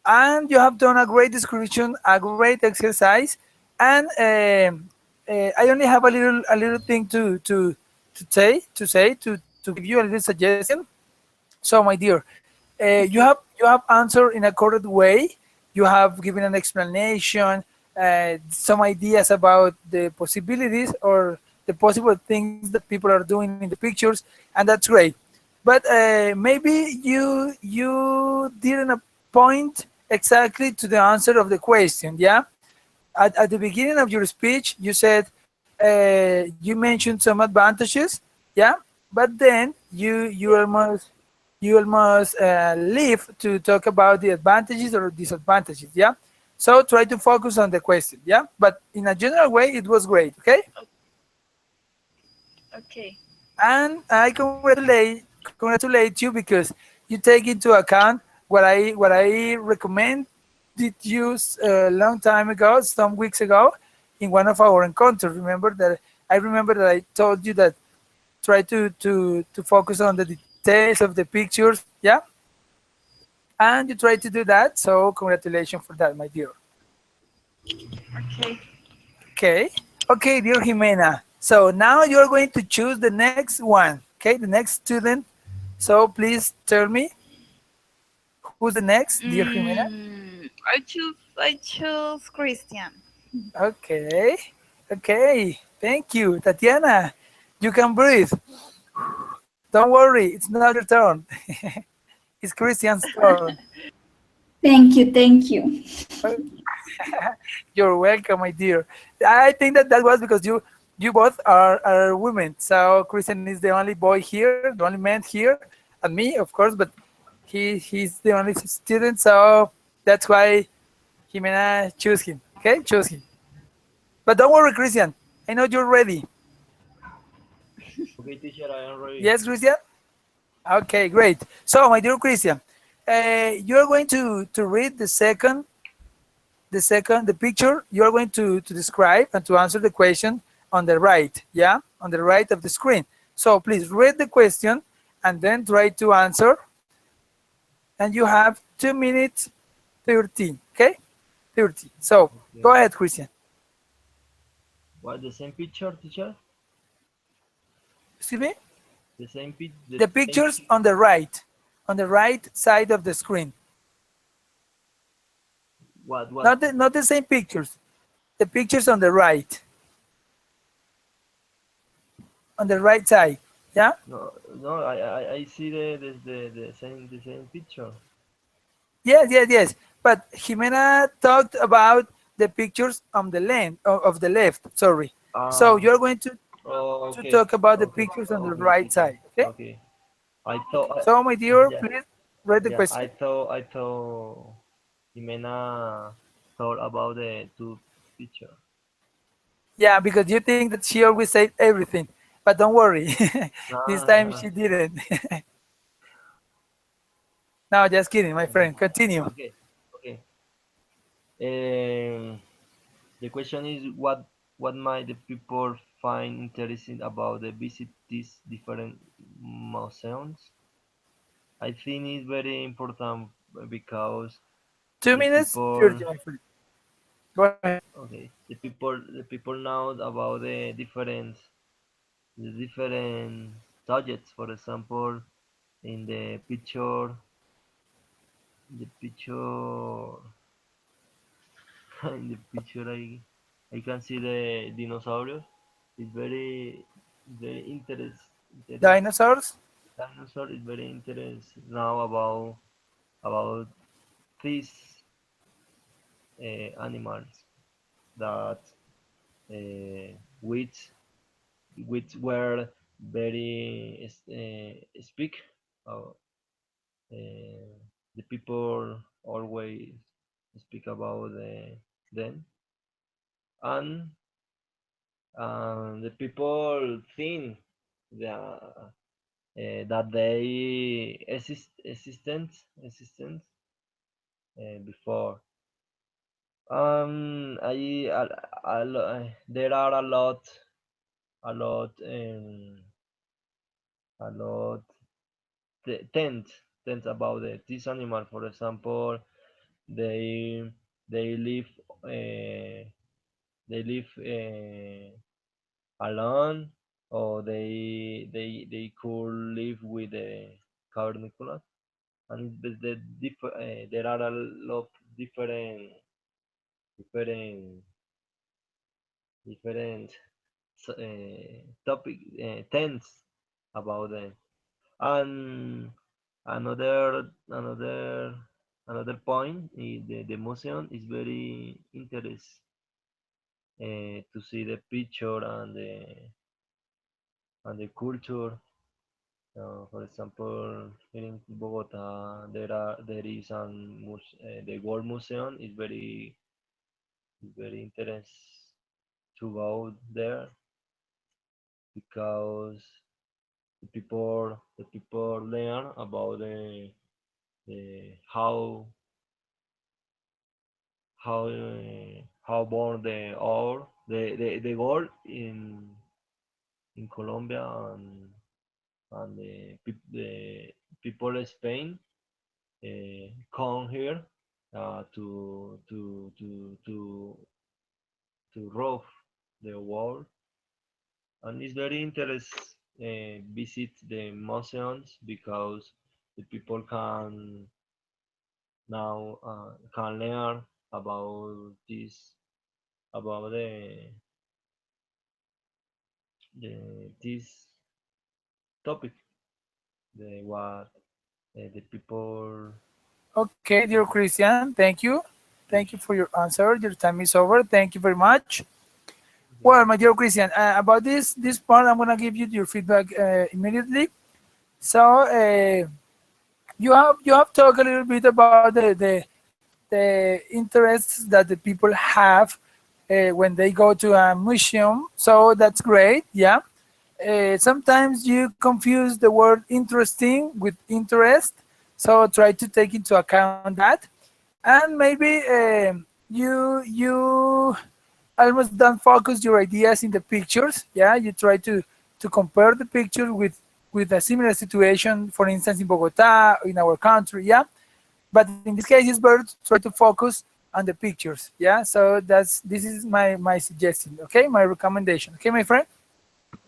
And you have done a great description, a great exercise. And I only have a little thing to give you a little suggestion. So, my dear, Okay. you have answered in a correct way. You have given an explanation, some ideas about the possibilities or the possible things that people are doing in the pictures, and that's great. But maybe you didn't point exactly to the answer of the question. Yeah, at the beginning of your speech, you said you mentioned some advantages. Yeah, but then Yeah. you almost leave to talk about the advantages or disadvantages. Yeah, so try to focus on the question. Yeah, but in a general way, it was great. Okay, Okay. and I congratulate you because you take into account what I recommend did use a long time ago, some weeks ago, in one of our encounters. Remember that I told you that try to focus on the details of the pictures. Yeah, and you try to do that. So congratulations for that, my dear. Okay. Okay, okay, dear Jimena. So now you're going to choose the next one. Okay, the next student. So please tell me who's the next, dear Jimena. I choose Christian. Okay, okay. Thank you, Tatiana. You can breathe. Don't worry, it's not your turn. It's Christian's turn. Thank you, thank you. You're welcome, my dear. I think that was because you both are women. So Christian is the only boy here, the only man here, and me, of course. But he's the only student, so that's why Jimena choose him. Okay, choose him. But don't worry, Christian. I know you're ready. Okay, teacher, I am ready. Yes, Christian. Okay, great. So, my dear Christian, you're going to read the picture. You're going to describe and to answer the question on the right. Yeah, on the right of the screen. So please read the question and then try to answer. And you have 2 minutes 13. Okay, 30. So go Okay. ahead, Christian. What, the same picture, teacher? Excuse me. The The same pictures on the right side of the screen. what? Not the same pictures. The pictures on the right side. Yeah. No, no, I see the same picture. Yes, yes, yes. But Jimena talked about the pictures on the left of the left. Sorry. So Ah, you're going oh, to okay, talk about the okay, pictures on the okay, right teacher. side. Okay. Okay. I thought, So my dear, yeah, please read the yeah, question. I thought Jimena thought about the two picture. Yeah, because you think that she always said everything, but don't worry. This Nah, time nah. she didn't. No, just kidding, my Okay, friend. Continue. okay, okay. Um, the question is what might the people find interesting about the visit these different museums? I think it's very important because Two the minutes, people 30, my friend. Go ahead. okay the people know about the different subjects. For example, in the picture in the picture I can see the dinosaurs. It's very interest Dinosaurs. dinosaur is very interest now about these animals that which were very speak. Uh, the people always speak about them, and the people think that that they existence before. There are a lot tent about this animal. For example, they they live they live alone, or they could live with the cavernicolas. And there are a lot of different different topic things about them. And another point is the museum is very interesting to see the picture and the culture. For example, here in Bogota, there is the World Museum is very interesting to go there because the people learn about the how born the ore the gold in Colombia, and the people in Spain come here to rob the world. And it's very interesting visit the museums because the people can learn about about this topic, the what the people. Okay, dear Christian, thank you. Thank you for your answer. Your time is over. Thank you very much. Okay, Well, my dear Christian, about this part, I'm gonna give you your feedback immediately. So you have talked a little bit about the interests that the people have when they go to a museum. So that's great. Yeah. Sometimes you confuse the word interesting with interest. So try to take into account that, and maybe you almost don't focus your ideas in the pictures. Yeah, you try to compare the picture with a similar situation, for instance, in Bogota, in our country. Yeah, but in this case, it's better to try to focus on the pictures. Yeah, so this is my suggestion. Okay, my recommendation. Okay, my friend.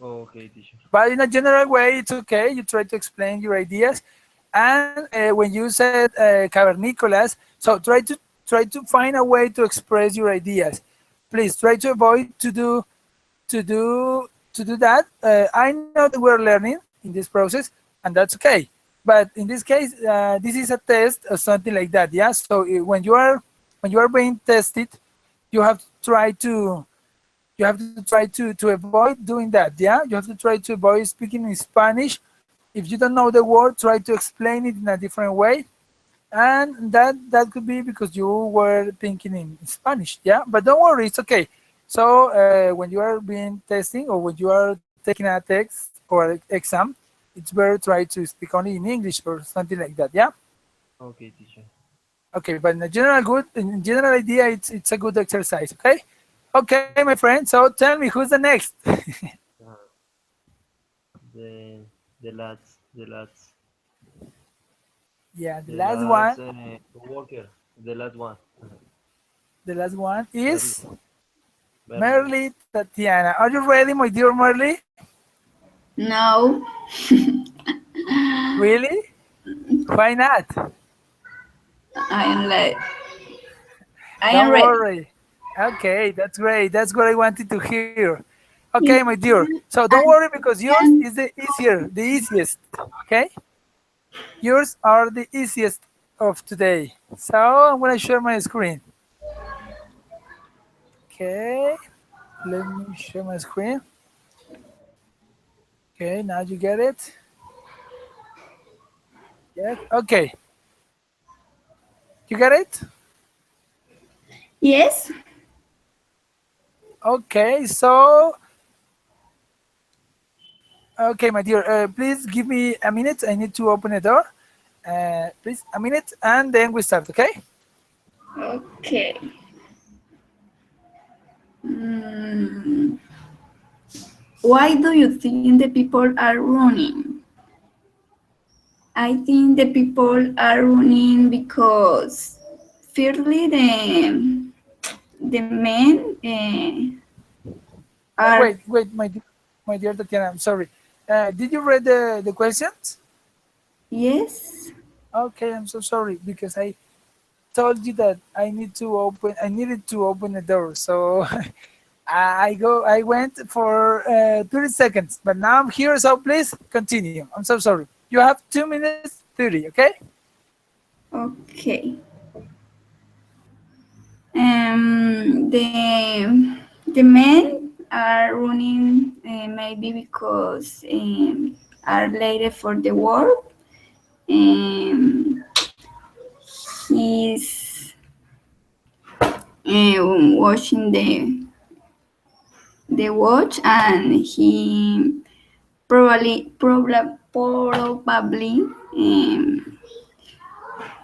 okay, teacher. But in a general way, it's okay. You try to explain your ideas, and when you said cavernicolas, so try to find a way to express your ideas. Please try to avoid to do that. I know that we're learning in this process, and that's okay. But in this case, this is a test or something like that. Yeah. So when you are being tested, you have to try to to avoid doing that. Yeah, you have to try to avoid speaking in Spanish. If you don't know the word, try to explain it in a different way, and that could be because you were thinking in Spanish. Yeah, but don't worry, it's okay. So when you are being testing, or when you are taking a text or exam, it's better try to speak only in English or something like that. Yeah. Okay, teacher. Okay, but in general idea, it's a good exercise. Okay. Okay, my friend. So tell me, who's the next? Uh, the the last Yeah, the the last last one. worker, the last one. The last one Merly, is Merly. Merly Tatiana. Are you ready, my dear Merly? No. Really? Why not? I am like I am Don't ready. worry. Okay, that's great. That's what I wanted to hear. Okay, my dear. So don't And, worry because yours and is the easiest. Okay? Yours are the easiest of today. So I'm gonna share my screen. Okay, let me share my screen. Okay, now you get it. Yes. Okay, you get it? yes. Okay, so okay, my dear, please give me a minute. I need to open the door. Please, a minute, and then we start. Okay? Okay. Mm, why do you think the people are running? I think the people are running because firstly, the men are Wait, my dear Tatiana, I'm sorry. Did you read the questions? yes. Okay, I'm so sorry because I told you that I needed to open the door. So I went for 30 seconds, but now I'm here. So please continue. I'm so sorry. You have 2 minutes 30. Okay. Okay. The men are running maybe because are late for the work. Um, he's watching the watch, and he probably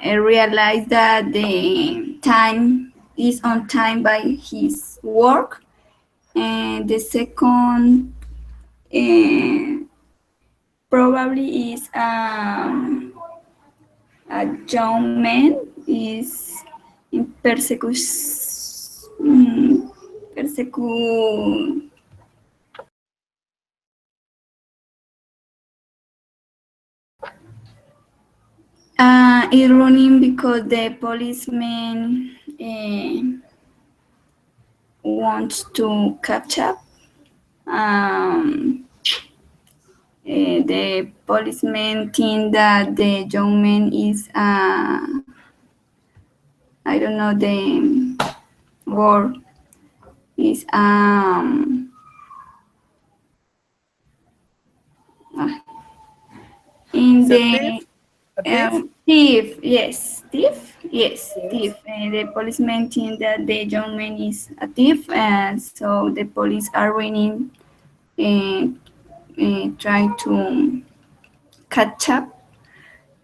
realized that the time is on time by his work. And the second probably is a young man is in persecu is running because the policeman wants to catch up. The policeman think that the young man is I don't know the word is in Is a the thief? A thief? thief, yes, thief, yes, thief. Yes. And the policeman think that the young man is a thief, and so the police are running and trying to catch up.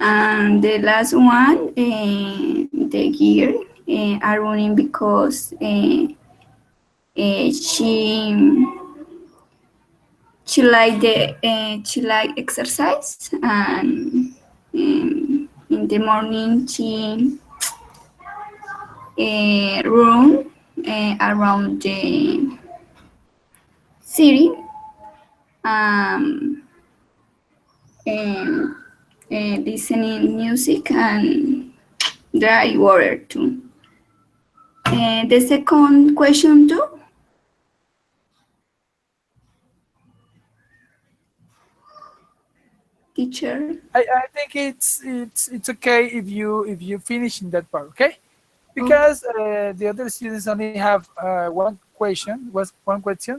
And the last one, the gear, are running because she she like exercise, and in the morning she run around the city, um, and listening music and dry water too. The second question too, teacher. I think it's okay if you finish in that part. Okay. Okay. Because the other students only have one question,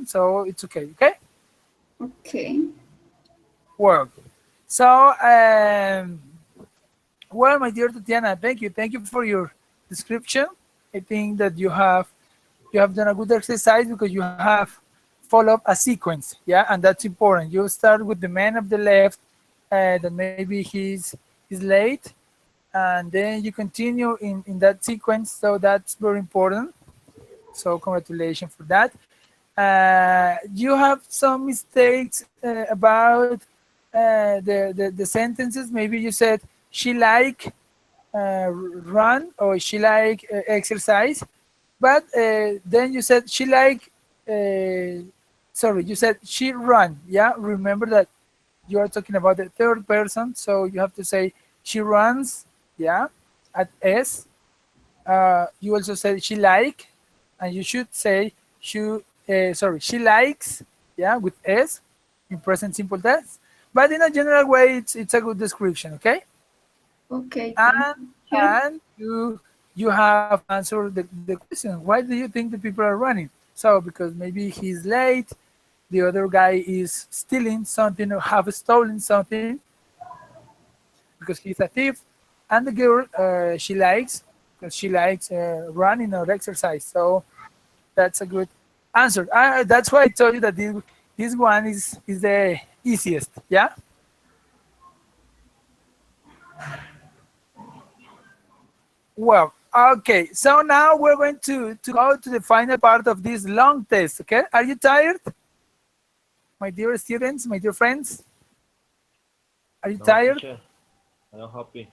so it's okay. Okay. Okay. Well, so well, my dear Tatiana, thank you for your description. I think that you have done a good exercise because you have followed a sequence, yeah, and that's important. You start with the man of the left, that maybe he's late, and then you continue in that sequence. So that's very important. So congratulations for that. You have some mistakes about the sentences. Maybe you said she like run or she like exercise, but then you said she like sorry, you said she run. Yeah, remember that you are talking about the third person, so you have to say she runs. Yeah, at s. You also said she like, and you should say she likes. Yeah, with s in present simple tense. But in a general way, it's a good description. Okay. Okay. Thank and you. you have answered the question, why do you think the people are running? So because maybe he's late, the other guy is stealing something or have stolen something because he's a thief, and the girl she likes because she likes running or exercise. So that's a good answer. That's why I told you that this one is the easiest. Yeah. Well, okay. So now we're going to go to the final part of this long test. Okay. Are you tired, my dear students, my dear friends? Are you No, tired? teacher, I am happy.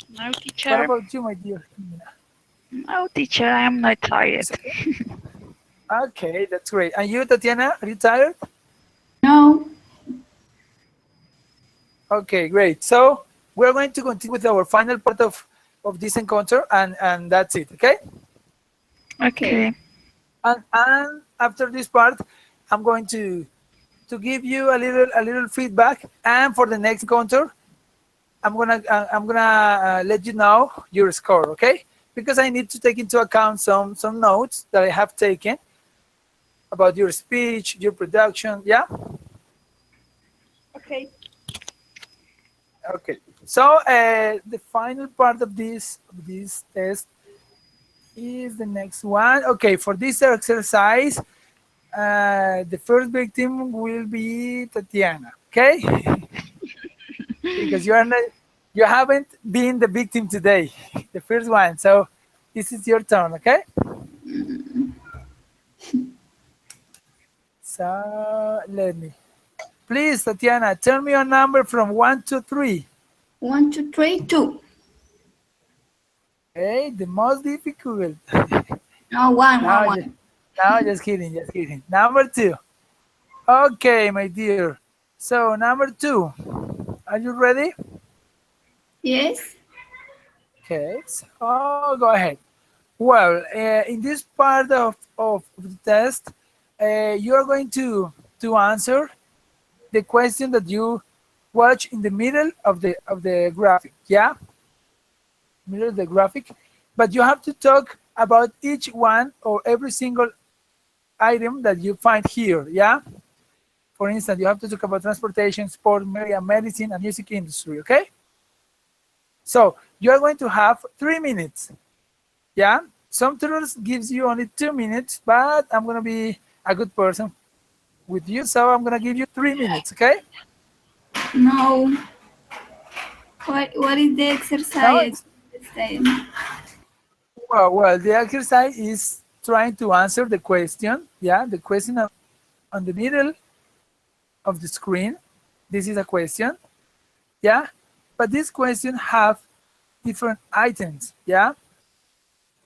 No, What teacher. about you, my dear Jimena? No, teacher, I am not tired. It's okay. Okay, that's great. And you, Tatiana, are you tired? No. Okay, great. So we're going to continue with our final part of this encounter, and that's it. Okay. Okay. Okay. And after this part, I'm going to give you a little feedback. And for the next encounter, I'm gonna let you know your score. Okay. Because I need to take into account some notes that I have taken about your speech, your production. Yeah. Okay. Okay. So the final part of this test is the next one. Okay, for this exercise, the first victim will be Tatiana. Okay, because you haven't been the victim today, the first one. So this is your turn. Okay. So let me, please, Tatiana, tell me a number from 1 to 3. 1, 2, 3, 2. Okay, the most difficult. No, one, Now, one, just, one. now, just kidding, just kidding. Number 2. Okay, my dear. So number 2, are you ready? Yes. Okay, so go ahead. Well, in this part of the test, you are going to answer the question that you watch in the middle of the graphic. Yeah, middle of the graphic, but you have to talk about each one or every single item that you find here. Yeah. For instance, you have to talk about transportation, sport, media, medicine, and music industry. Okay. So you are going to have 3 minutes. Yeah. Some tutors gives you only 2 minutes, but I'm gonna be a good person with you, so I'm gonna give you 3 minutes. Okay. No. What is the No, exercise? it's well. The exercise is trying to answer the question. Yeah, the question on the middle of the screen. This is a question. Yeah, but this question have different items. Yeah.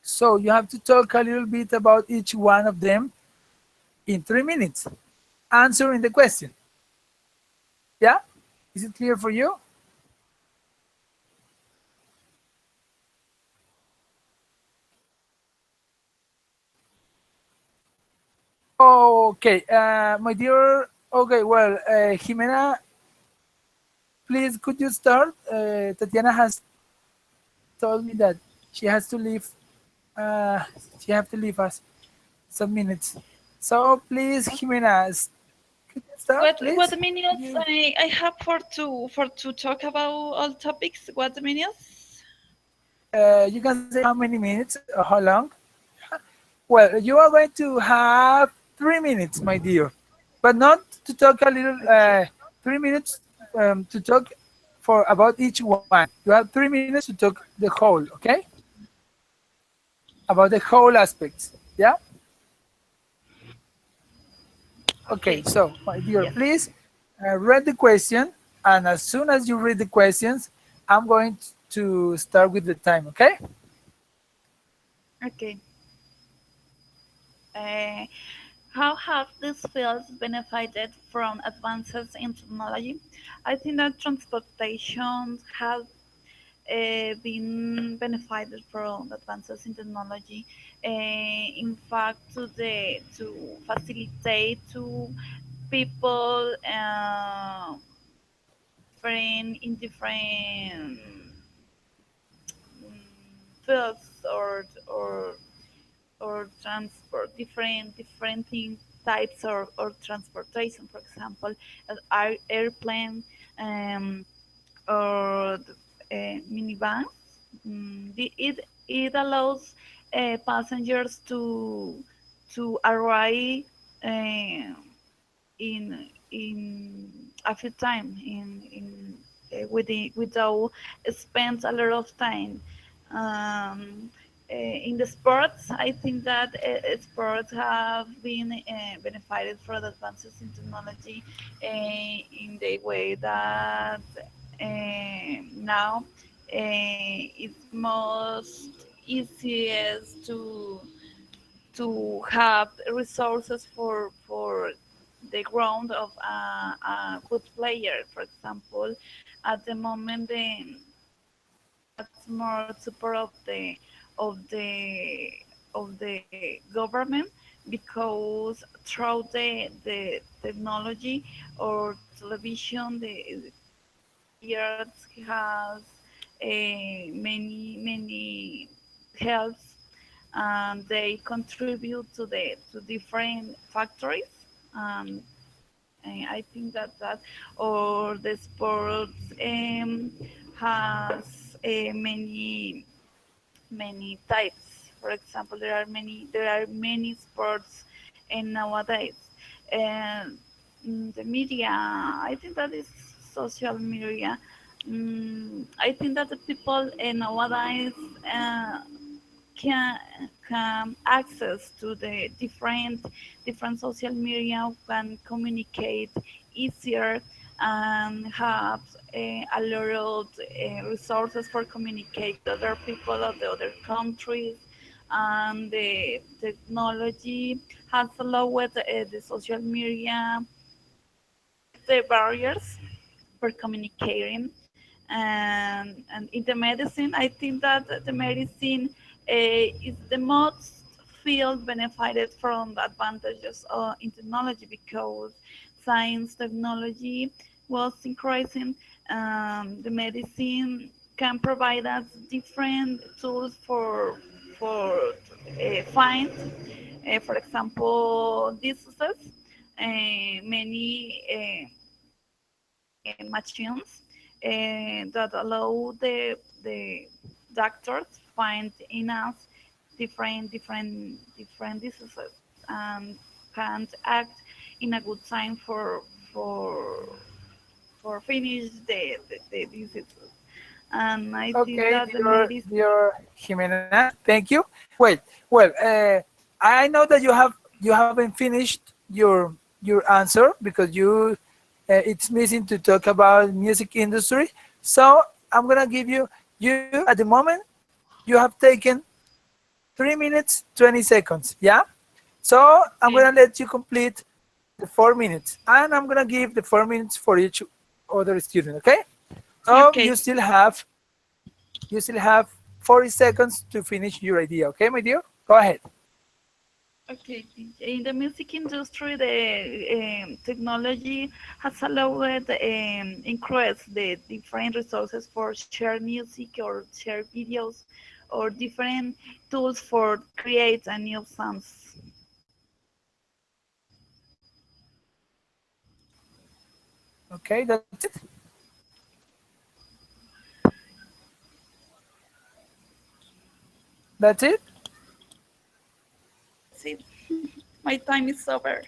So you have to talk a little bit about each one of them in 3 minutes, answering the question. Yeah? Is it clear for you? Okay, my dear. Okay, well, Jimena, please could you start? Tatiana has told me that she has to leave. Uh, she have to leave us some minutes. So please, Jimena, could you start, What please? minutes You, I have for to talk about all topics? What minutes? you can say how many minutes or how long. Well, you are going to have 3 minutes, my dear, but not to talk a little. Okay. 3 minutes to talk for about each one. You have 3 minutes to talk the whole. Okay, about the whole aspects. Yeah. Okay. Okay. So, my dear, Yes. please read the question, and as soon as you read the questions, I'm going to start with the time. Okay. Okay. Uh, how have these fields benefited from advances in technology? I think that transportation has been benefited from advances in technology. In fact, to facilitate to people different fields or transport different things types or transportation, for example, airplane, um, or minivans. It allows passengers to arrive uh, in a few time without spend a lot of time. Um, in the sports, I think that sports have been benefited from the advances in technology in the way that now it's most easiest to have resources for the ground of a good player. For example, at the moment, that's more support of the of the government, because through the technology or television, the players has many helps, and they contribute to different factories. um, I think that or the sports has many types. For example, there are many sports in nowadays, and the media. I think that is social media. I think that the people nowadays can can access to the different social media, can communicate easier, and have a lot of resources for communicate with other people of the other countries. And the technology has allowed the social media the barriers for communicating. And in the medicine, I think that the medicine is the most field benefited from the advantages in technology, because science technology was increasing. The medicine can provide us different tools for find, for example, diseases. Many machines that allow the doctors find in us different diseases, and can act in a good time for for finish the diseases. And I think Okay, that the medicine. dear Jimena, thank you. Wait, well, I know that you haven't finished your answer because it's missing to talk about music industry. So I'm gonna give you at the moment you have taken 3 minutes 20 seconds. Yeah. So I'm Okay. gonna let you complete the 4 minutes, and I'm gonna give the 4 minutes for each other student. Okay. So Okay. you still have 40 seconds to finish your idea. Okay, my dear? Go ahead. Okay, in the music industry, the technology has allowed increase the different resources for share music or share videos, or different tools for create a new songs. Okay, that's it. That's it. That's it. My time is over.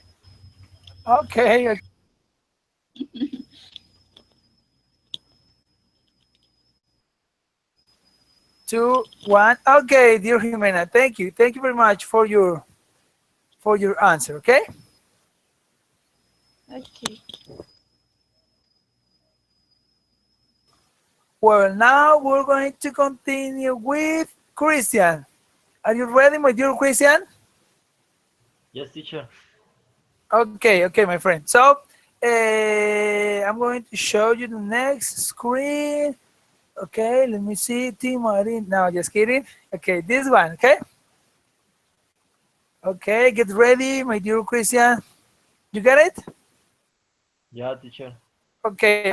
Okay. Okay. 2, 1. Okay, dear Jimena, thank you. Thank you very much for your answer. Okay. Okay. Well, now we're going to continue with Christian. Are you ready, my dear Christian? Yes, teacher. Okay, okay, my friend. So I'm going to show you the next screen. Okay, let me see. Team Marine. No, just kidding. Okay, this one. Okay. Okay, get ready, my dear Christian. You get it? Yeah, teacher. Okay.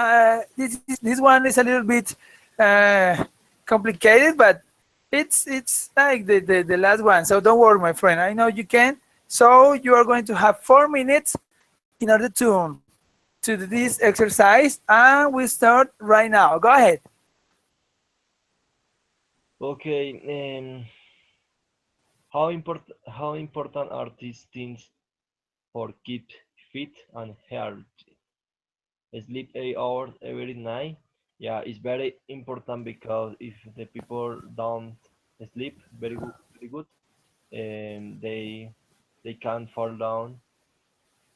This one is a little bit uh, complicated, but it's like the last one. So don't worry, my friend. I know you can. So you are going to have 4 minutes in order to do this exercise, and we start right now. Go ahead. Okay. How important are these things for keep fit and healthy? Sleep 8 hours every night. Yeah, it's very important because if the people don't sleep very good, they can fall down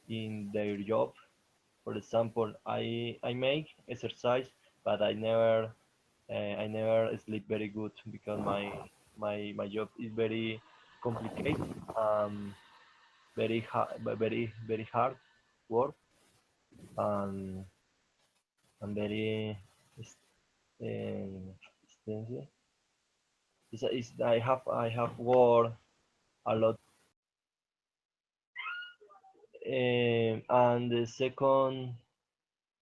in their job. For example, I make exercise, but I never I never sleep very good because my job is very complicated, very hard, very hard work, and very extensive. I have worked a lot. And the second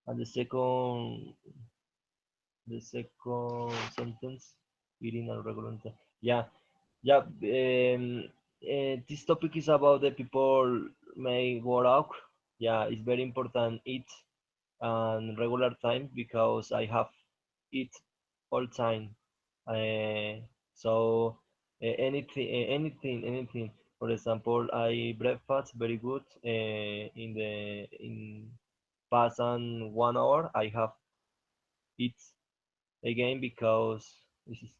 the second sentence, eating a regular time. Yeah, yeah. This topic is about the people may work out. Yeah, it's very important eat and regular time because I have eat all time. So anything. For example, I breakfast very good. In past and 1 hour, I have eat again because this is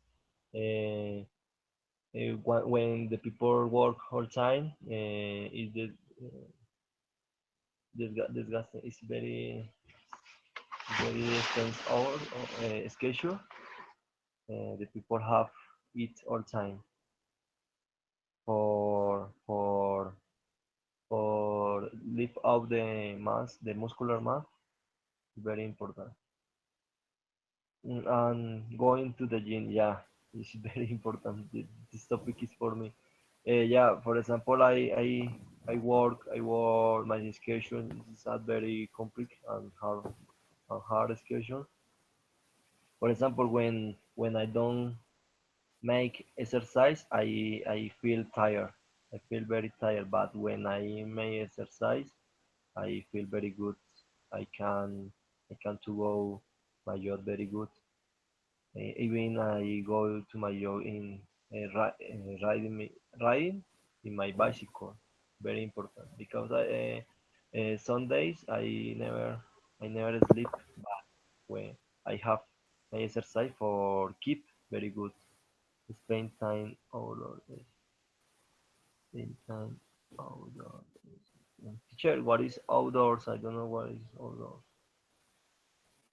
when the people work all time. Is uh, disgusting. It's very expensive hour schedule. The people have it all time for lift up the mass, the muscular mass. Very important. And going to the gym, yeah, it's very important. This topic is for me. Yeah, for example, I work my schedule is a very complex and hard schedule. For example, when I don't make exercise, I feel tired. I feel very tired. But when I make exercise, I feel very good. I can I can to go my job very good. Even I go to my job in riding in my bicycle. Very important because some days I never sleep. But when I have my exercise for keep very good. Spend time outdoors. Spend time outdoors. Teacher, what is outdoors? I don't know what is outdoors.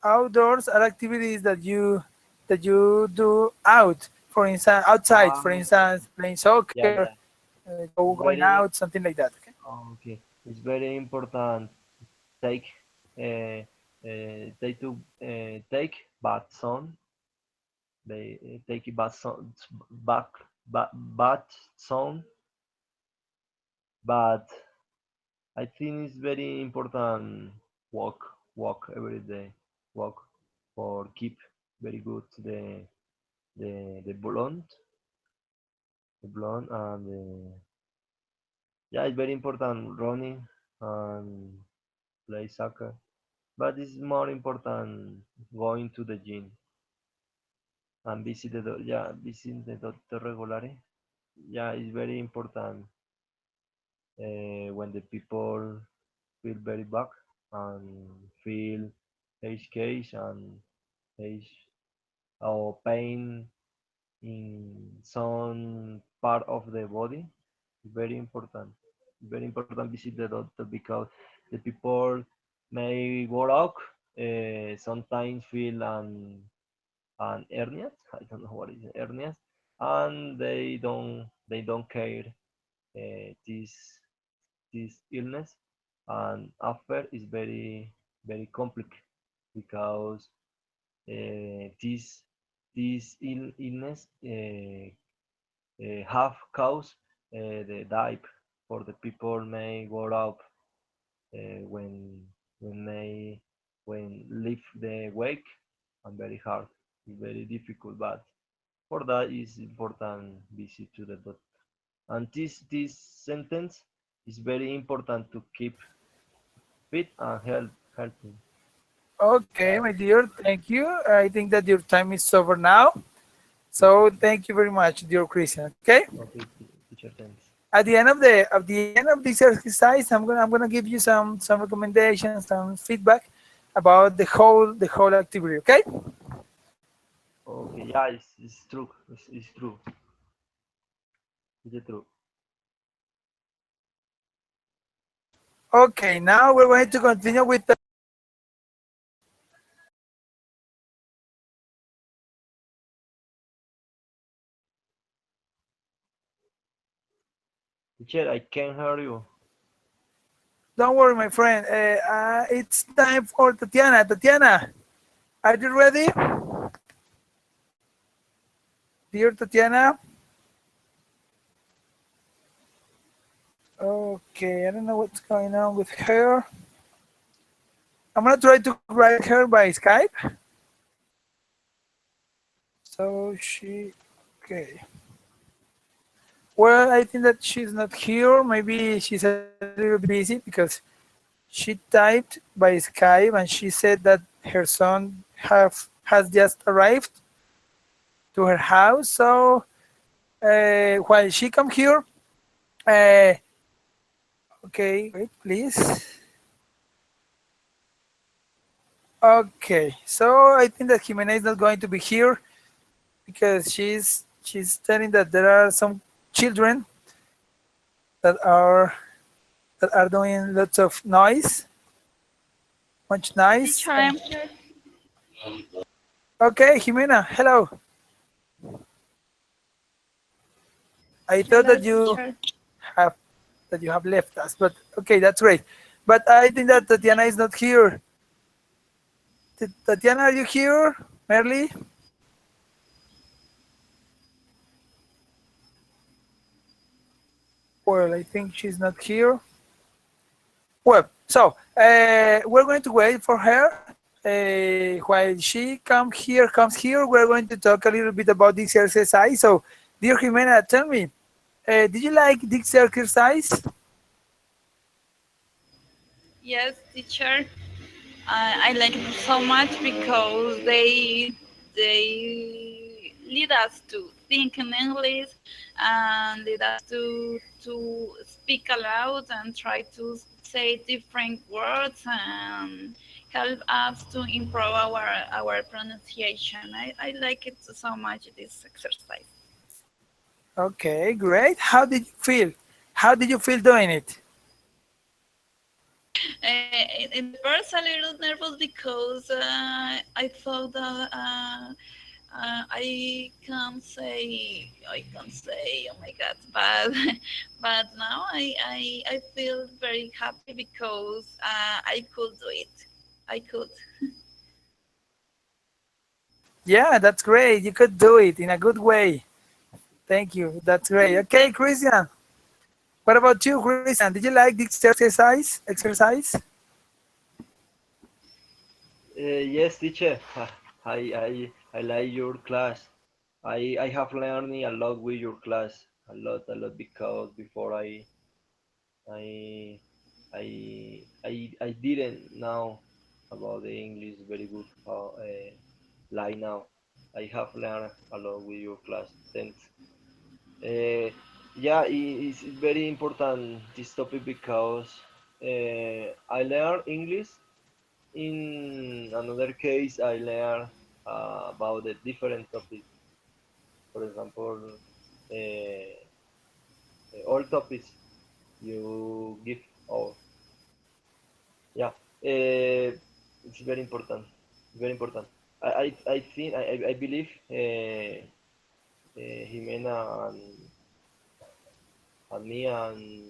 Outdoors are activities that you do out. For instance, outside. For Ah, instance, playing yeah, soccer, yeah. It's going very out, something like that. Okay. okay. It's very important. Take they to take bath sun. They take a bath sun back bath sun. But I think it's very important. Walk every day. Walk for keep very good the blonde and yeah, it's very important running and play soccer. But it's more important going to the gym and visit the doctor regularly. Yeah, it's very important when the people feel very bad and feel case and age or pain in some part of the body. Very important. Very important visit the doctor because the people may work out, sometimes feel an hernias. I don't know what is hernias, and they don't care this illness, and after is very complex because this illness have caused the dive for the people may go up when they when lift the wake and very hard. It's very difficult, but for that is important visit to the doctor. And this sentence is very important to keep fit and healthy. Okay, my dear, thank you. I think that your time is over now. Okay, So thank you very much, dear Christian. Okay. okay, teacher, thanks. At the end of this exercise, I'm gonna give you some recommendations, some feedback about the whole activity. Okay. Okay, yeah, it's true. It's true. It's true. Okay. Now we're going to continue with Teacher, I can't hear you. Don't worry, my friend. It's time for Tatiana. Tatiana, are you ready? Dear Tatiana? Okay, I don't know what's going on with her. I'm gonna try to write her by Skype. So okay. Well, I think that she's not here. Maybe she's a little bit busy because she typed by Skype and she said that her son has just arrived to her house. So while she come here, uh, okay, wait, please. Okay, so I think that Jimena is not going to be here because she's telling that there are some children that are doing lots of noise, much noise. Teacher, I'm here. Okay, Jimena, hello. I thought Hello, that you teacher. have left us, but okay, that's great. But I think that Tatiana is not here. Tatiana, are you here? Merly? Well, I think she's not here. Well, so we're going to wait for her. While she comes here, we're going to talk a little bit about this exercise. So, dear Jimena, tell me, did you like this exercise? Yes, teacher. I like it so much because they lead us to think in English and lead us to speak aloud and try to say different words and help us to improve our pronunciation. I like it so much, this exercise. Okay, great. How did you feel? How did you feel doing it? In the first, a little nervous because I thought that I can say, oh my God, but but now I feel very happy because I could do it. I could. Yeah, that's great. You could do it in a good way. Thank you. That's great. Okay, Christian. What about you, Christian? Did you like this exercise? Yes, teacher. I like your class. I have learned a lot with your class. A lot because before I I didn't know about the English very good how like now. I have learned a lot with your class. Thanks. Yeah, it's very important this topic because I learned English. In another case, I learned about the different topics. For example, all topics you give. Or yeah, it's very important. Very important. I think I believe Jimena and me and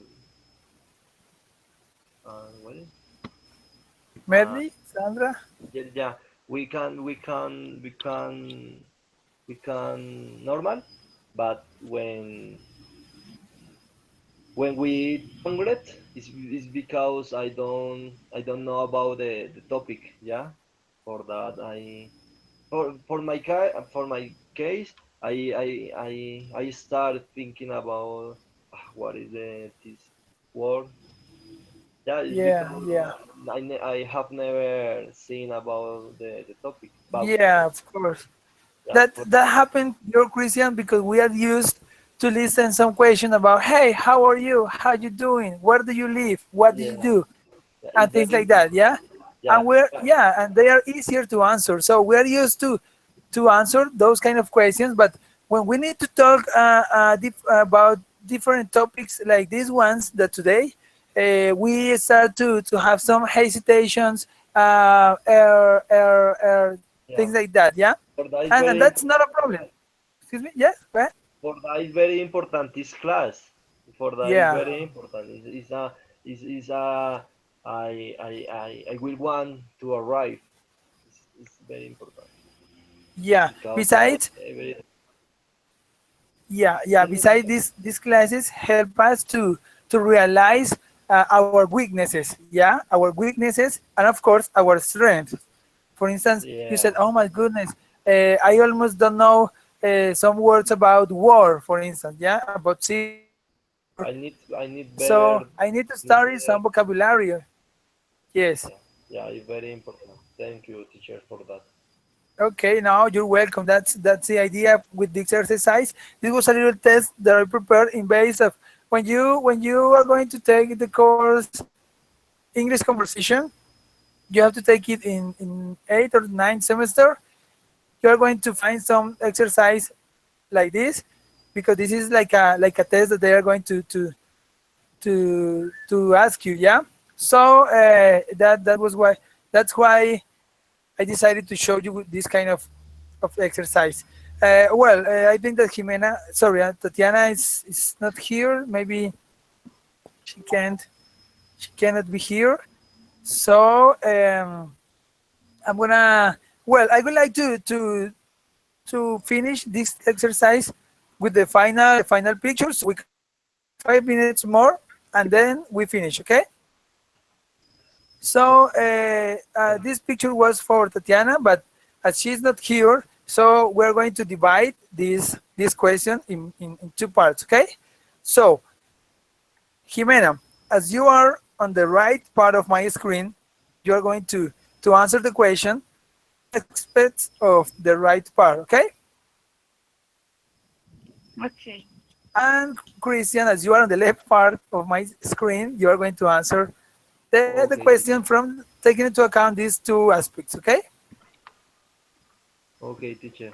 what is uh, Merly, Sandra? yeah, yeah, we can normal, but when we Congret is because I don't know about the topic. Yeah, for that for my case I start thinking about what is this word. Yeah, it's Yeah, because yeah. I have never seen about the topic, but Yeah, of course. yeah, That happened, your Christian, because we are used to listen some question about, hey, how are you? How you doing? Where do you live? What do you yeah, do? yeah, And it's things very like that. Yeah, yeah, and and they are easier to answer. So we are used to answer those kind of questions. But when we need to talk about different topics like these ones that today, we start to have some hesitations, yeah. things like that. Yeah, For that is and very that's not a problem. Excuse me. Yes. Go ahead. for that is very important this class. for that is Yeah, very important. Is a I will want to arrive. It's very important yeah. because that Besides, every yeah. tell me Besides, teacher. these classes help us to realize our weaknesses. Yeah, our weaknesses, and of course our strengths. For instance, you Yeah, said, "Oh my goodness, I almost don't know some words about war." For instance, yeah, about civil war. I need So better I need to need study better. some vocabulary. Yes. Yeah, yeah, it's very important. Thank you, teacher, for that. Okay, now you're welcome. That's the idea with this exercise. This was a little test that I prepared in base of when you are going to take the course English conversation. You have to take it in 8th or 9th semester. You are going to find some exercise like this because this is like a test that they are going to ask you. Yeah. So that was why that's why I decided to show you this kind of exercise. I think that Tatiana is not here. Maybe she can't, she cannot be here. So I'm gonna, I would like to finish this exercise with the final pictures. We can 5 minutes more and then we finish. Okay. Okay. So this picture was for Tatiana, but as she's not here, so we're going to divide this question in two parts, okay? So, Jimena, as you are on the right part of my screen, you are going to answer the question aspects of the right part, okay? Okay. And Christian, as you are on the left part of my screen, you are going to answer the Okay, question teacher. from taking into account these two aspects, okay? Okay, teacher.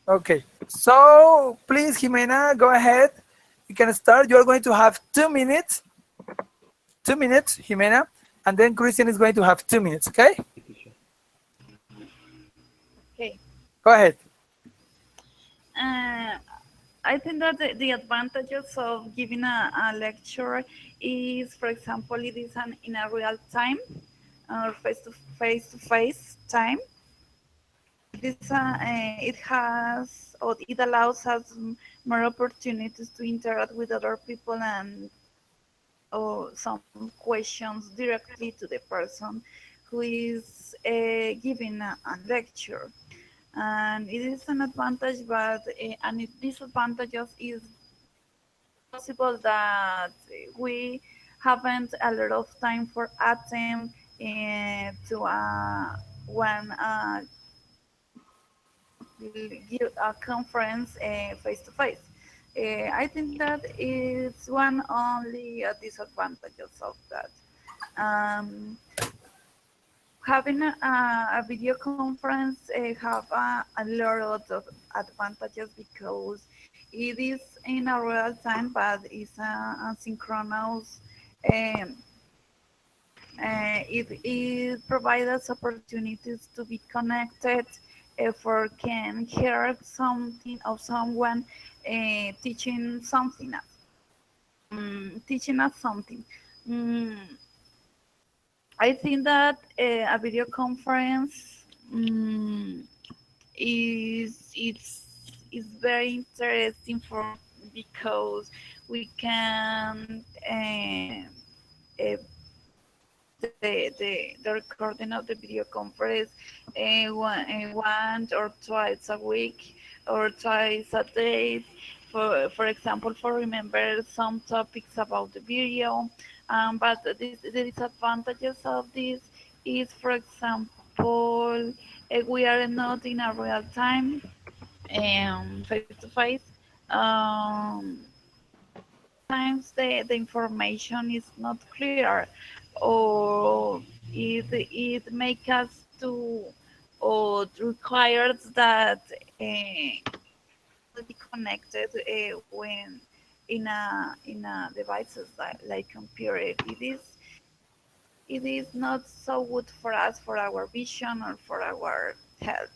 Okay, so please, Jimena, go ahead. You can start. You're going to have 2 minutes. 2 minutes, Jimena, and then Christian is going to have 2 minutes. Okay, Okay, teacher. Okay. go ahead. Uh, I think that the advantages of giving a lecture is, for example, it is in a real time or face-to-face time. It has or it allows us more opportunities to interact with other people and or some questions directly to the person who is giving a lecture. And it is an advantage, but and disadvantages is possible that we haven't a lot of time for attend to one give a conference face to face. I think that is one only disadvantages of that. Um, Having a video conference have a lot of advantages because it is in a real time, but it's a synchronous. Um, it provides us opportunities to be connected for can hear something of someone teaching something else, teaching us something. Mm, I think that a video conference um, is very interesting for because we can uh, the recording of the video conference once or twice a week or twice a day. For example, for remember some topics about the video. But the disadvantages of this is, for example, we are not in a real time face to face. Um, Sometimes the information is not clear or it makes us to or requires that be connected when in a devices like computer. It is not so good for us for our vision or for our health.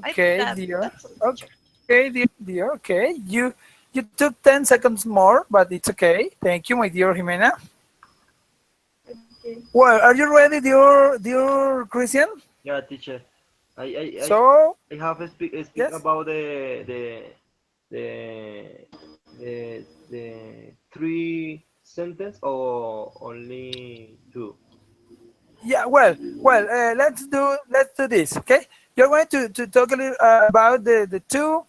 I think Okay, that dear. that's all, teacher. Okay, dear. Okay, you You took 10 seconds more, but it's okay. Thank you, my dear Jimena. Okay. Well, are you ready, dear Christian? Yeah, teacher. So, I have speak yes. about the the three sentence or only two. Yeah, let's do this, okay? You're going to talk a little about the two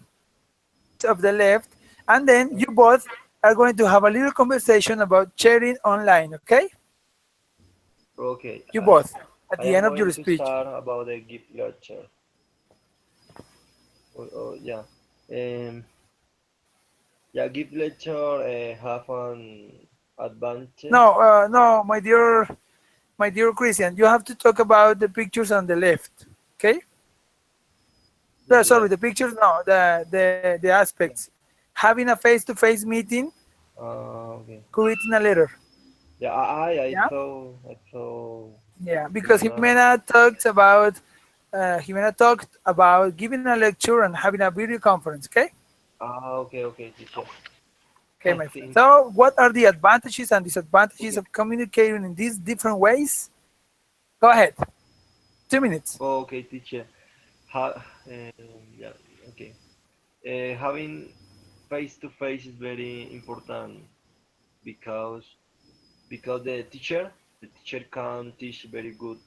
of the left, and then you both are going to have a little conversation about sharing online, okay? Okay, You both at I the am end of going your to speech. start about the gift lecture. Yeah. Um, yeah, gift lecture have an advantage. No, no, my dear Christian, you have to talk about the pictures on the left, okay? The Sorry, left. the pictures, no, the Yeah. aspects. Having a face-to-face meeting, Okay. creating a letter. Yeah, Yeah, I thought yeah, it's because not. Jimena talked about giving a lecture and having a video conference. Okay, Okay, teacher. okay, I my friend. think. So, what are the advantages and disadvantages Okay. of communicating in these different ways? Go ahead. 2 minutes. Okay, teacher. Yeah. Okay. Having face to face is very important because the teacher can teach very good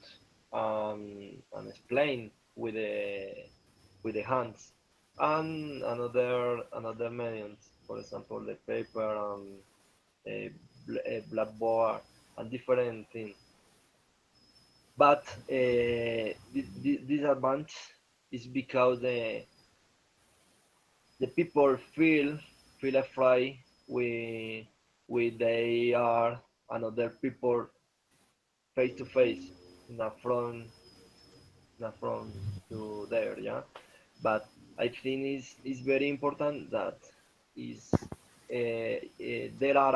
and explain with the hands and another mediums, for example the paper and a blackboard and different things. But this advantage is because the people feel afraid with they are another people face to face in a front to there, yeah. But I think it's very important that is there are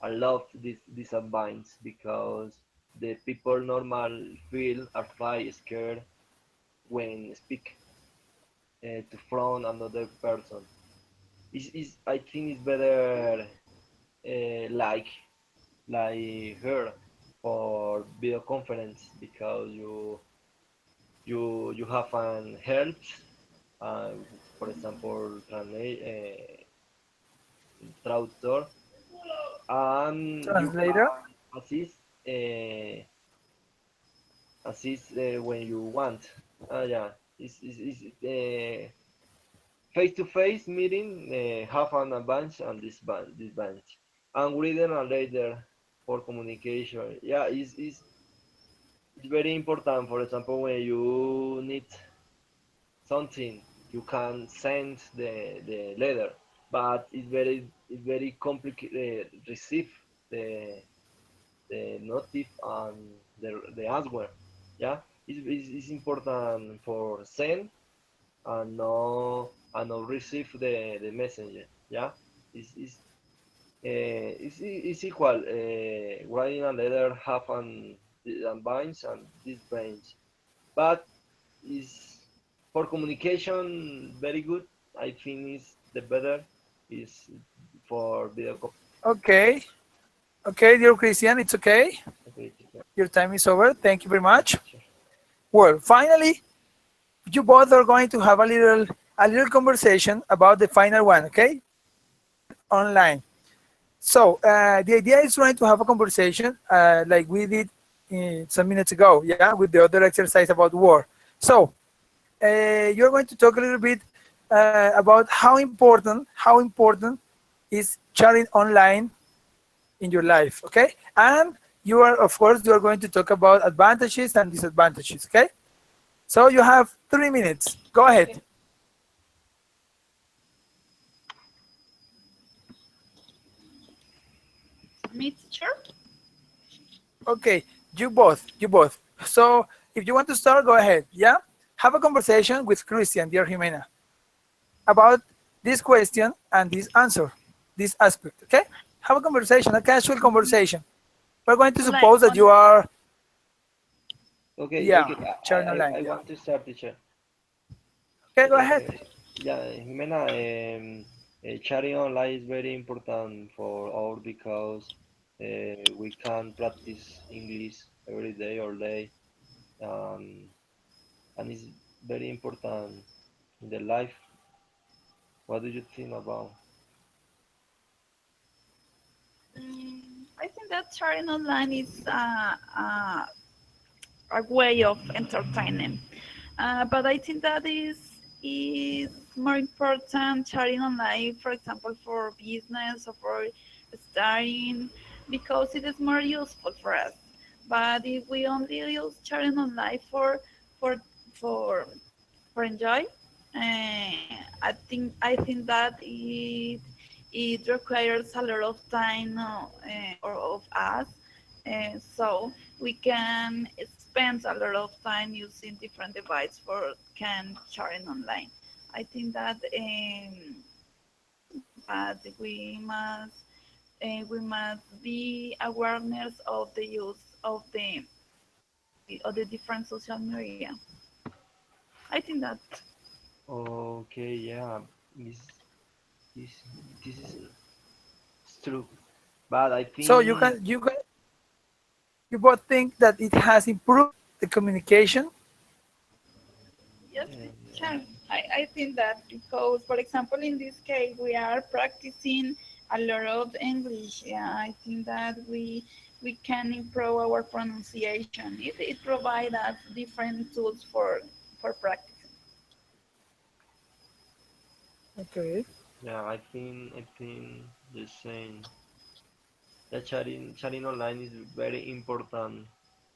a lot of these disadvantages because the people normal feel afraid, scared when speak to front another person. Is I think it's better like her for video conference because you have an help, uh, for example, traductor and you Translator. can assist when you want. Yeah, it's face-to-face meeting have an advantage and disadvantage. And reading and later for communication. Yeah, it's very important. For example, when you need something, you can send the letter, but it's very complicated receive the the notif and the answer. Yeah, it's important for send and no receive the messenger. Yeah, it's equal. Writing a letter have an binds and this binds, but is for communication very good. I think is the better is for video call. Okay, okay, dear Christian, it's okay. Okay, teacher. Your time is over. Thank you very Okay, much. teacher. Well, finally, you both are going to have a little conversation about the final one. Okay, online. So the idea is trying to have a conversation like we did some minutes ago, yeah, with the other exercise about war. So you're going to talk a little bit about how important is sharing online in your life, okay? And you are going to talk about advantages and disadvantages, okay? So you have 3 minutes. Go ahead. Me, teacher? Okay, you both. So if you want to start, go ahead. Yeah, have a conversation with Christian, dear Jimena, about this question and this answer, this aspect. Okay, have a conversation, a casual conversation. We're going to Like suppose that on you are, Okay, yeah, okay. sharing online. I Yeah. want to start, teacher. Okay, go ahead. Yeah, Jimena. Chatting online is very important for all because we can practice English every day or day, um, and it's very important in the life. What do you think about? I think that sharing online is a way of entertaining. But I think that is more important sharing online, for example, for business or for studying, because it is more useful for us. But if we only use sharing online for for for enjoy, I think that it requires a lot of time or of us, so we can spend a lot of time using different devices for can sharing online. I think that but we must be awareness of the use of the different social media. I think that. Okay, yeah, this this this is it's true, but I So you think can you both think that it has improved the communication. Yes, it uh, can. I think that because, for example, in this case, we are practicing a lot of English. Yeah, I think that we can improve our pronunciation. It provides us different tools for practicing. Okay. yeah, I think the same. The chatting online is very important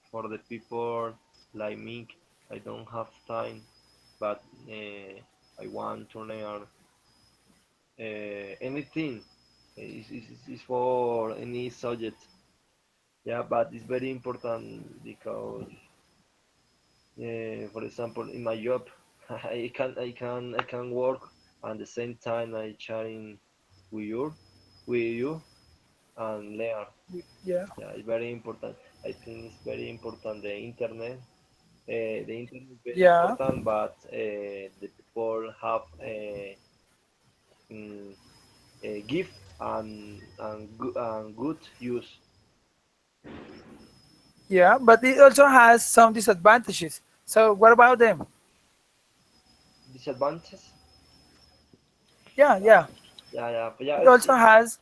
for the people like me. I don't have time, but I want to learn anything. It's for any subject. Yeah, but it's very important because, for example, in my job, I can work at the same time I chatting with you and learn. Yeah. Yeah, it's very important. I think it's very important the internet. The internet is very Yeah. important, but the people have mm, give and good use. Yeah. But it also has some disadvantages. So what about them? Disadvantages? Yeah. Yeah, Yeah. yeah. It also has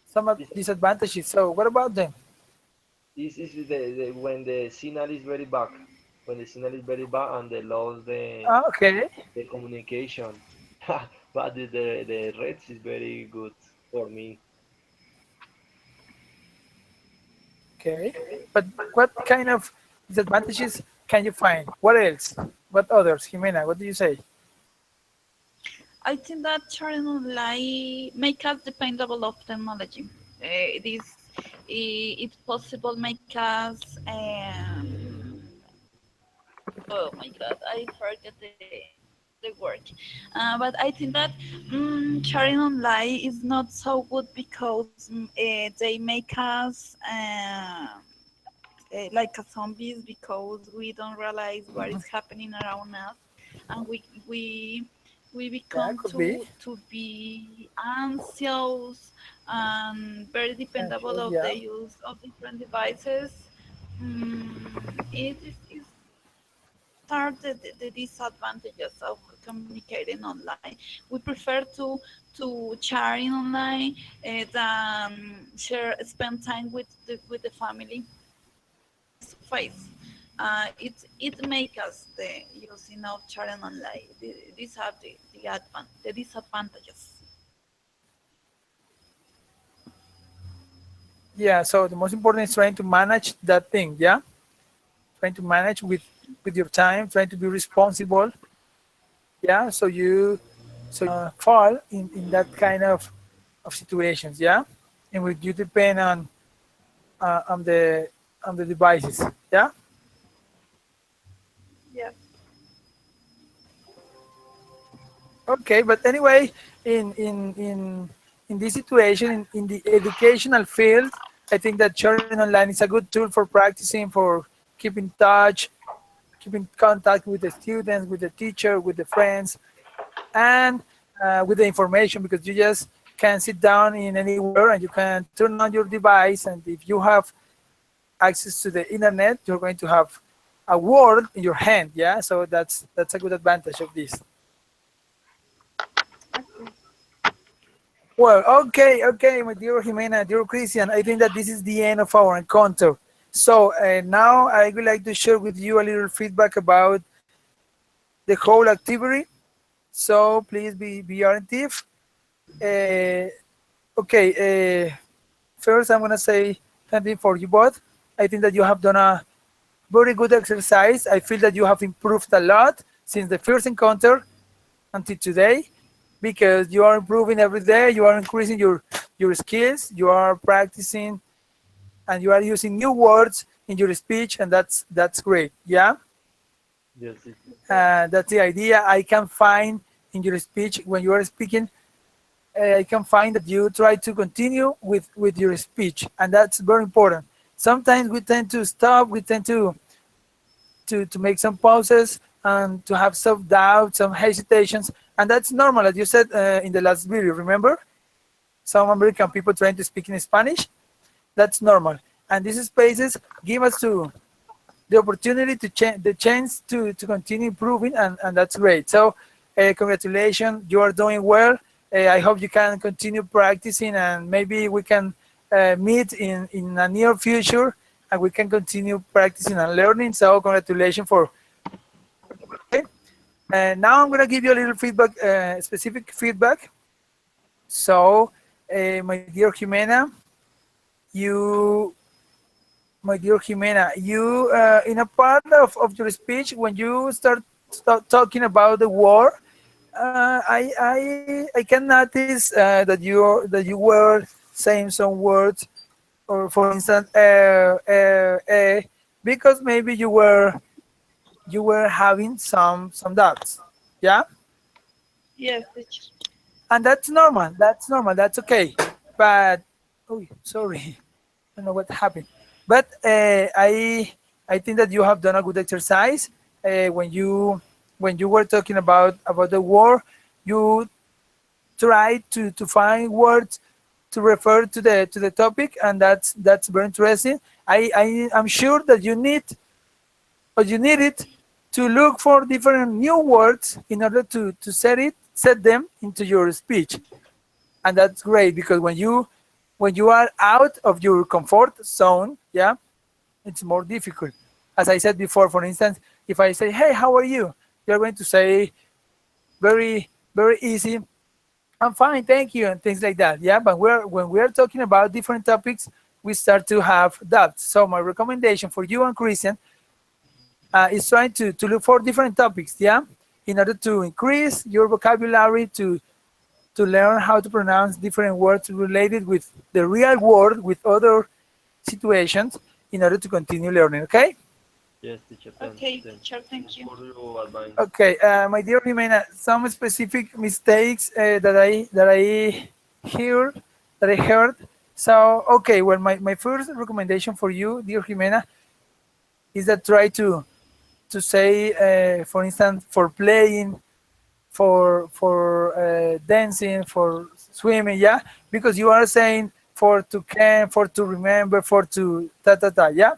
some It's, disadvantages. So what about them? it's when the signal is very bad. When the signal is very bad and they lose Okay. the communication. But the rates is very good for me. Okay. But what kind of disadvantages can you find? What else? What others? Jimena, what do you say? I think that sharing online make us dependable of technology. It's possible make us oh my god, I forget the word. But I think that sharing online is not so good because they make us like a zombies because we don't realize what is happening around us, and we Yeah, become could be. to be anxious and very dependable Anxious, of yeah. the use of different devices. It is are the disadvantages of communicating online. We prefer to sharing online than spend time with the family face to face. It make us the using of sharing online. These are the disadvantages. Yeah. So the most important is trying to manage that thing. Yeah. Trying to manage with your time. Trying to be responsible. Yeah. So you fall in that kind of situations. Yeah. In which you depend uh, on the on the devices. Yeah. Yes. Okay. But anyway, in this situation, in the educational field, I think that sharing online is a good tool for practicing, for keeping touch, keeping contact with the students, with the teacher, with the friends, and with the information, because you just can sit down in anywhere and you can turn on your device, and if you have access to the internet, you're going to have a word in your hand. Yeah, so that's a good advantage of this. Well, okay, my dear Jimena, dear Christian, I think that this is the end of our encounter. So now I would like to share with you a little feedback about the whole activity. So please be attentive. Okay, first I'm gonna say something for you both. I think that you have done a very good exercise. I feel that you have improved a lot since the first encounter until today, because you are improving every day. You are increasing your skills. You are practicing, and you are using new words in your speech, and that's great. Yeah, Yes, teacher. that's the idea. I can find in your speech when you are speaking. I can find that you try to continue with your speech, and that's very important. Sometimes we tend to stop. We tend to make some pauses and to have some doubt, some hesitations, and that's normal, as you said in the last video. Remember, some American people trying to speak in Spanish. That's normal, and these spaces give us the opportunity to the chance to continue improving, and that's great. So, congratulations, you are doing well. I hope you can continue practicing, and maybe we can meet in a near future, and we can continue practicing and learning. So congratulations for. Okay. And now I'm gonna give you a little feedback, specific feedback. So, my dear Jimena, you, in a part of your speech, when you start talking about the war, I can notice that you were saying some words, or for instance, because maybe you were having some doubts. Yeah, Yes, teacher. and that's normal. That's normal. That's okay. But oh, sorry, I don't know what happened. But I think that you have done a good exercise when you were talking about the war. You try to find words to refer to the topic, and that's very interesting. I'm sure that you need, or you need it, to look for different new words in order to set them into your speech, and that's great, because when you are out of your comfort zone, yeah, it's more difficult. As I said before, for instance, if I say, hey, how are you, you're going to say very easy, I'm fine, thank you, and things like that. Yeah, but when we're talking about different topics, we start to have doubts. So my recommendation for you and Christian is trying to look for different topics, yeah, in order to increase your vocabulary, to learn how to pronounce different words related with the real world, with other situations, in order to continue learning. Okay. Yes, teacher. Okay, teacher, thank you. For your advice. Okay, my dear Jimena, some specific mistakes that I heard. So, okay, well, my first recommendation for you, dear Jimena, is that try to say, for instance, for playing, for dancing, for swimming, yeah, because you are saying for to can, for to remember, for to ta ta ta, yeah.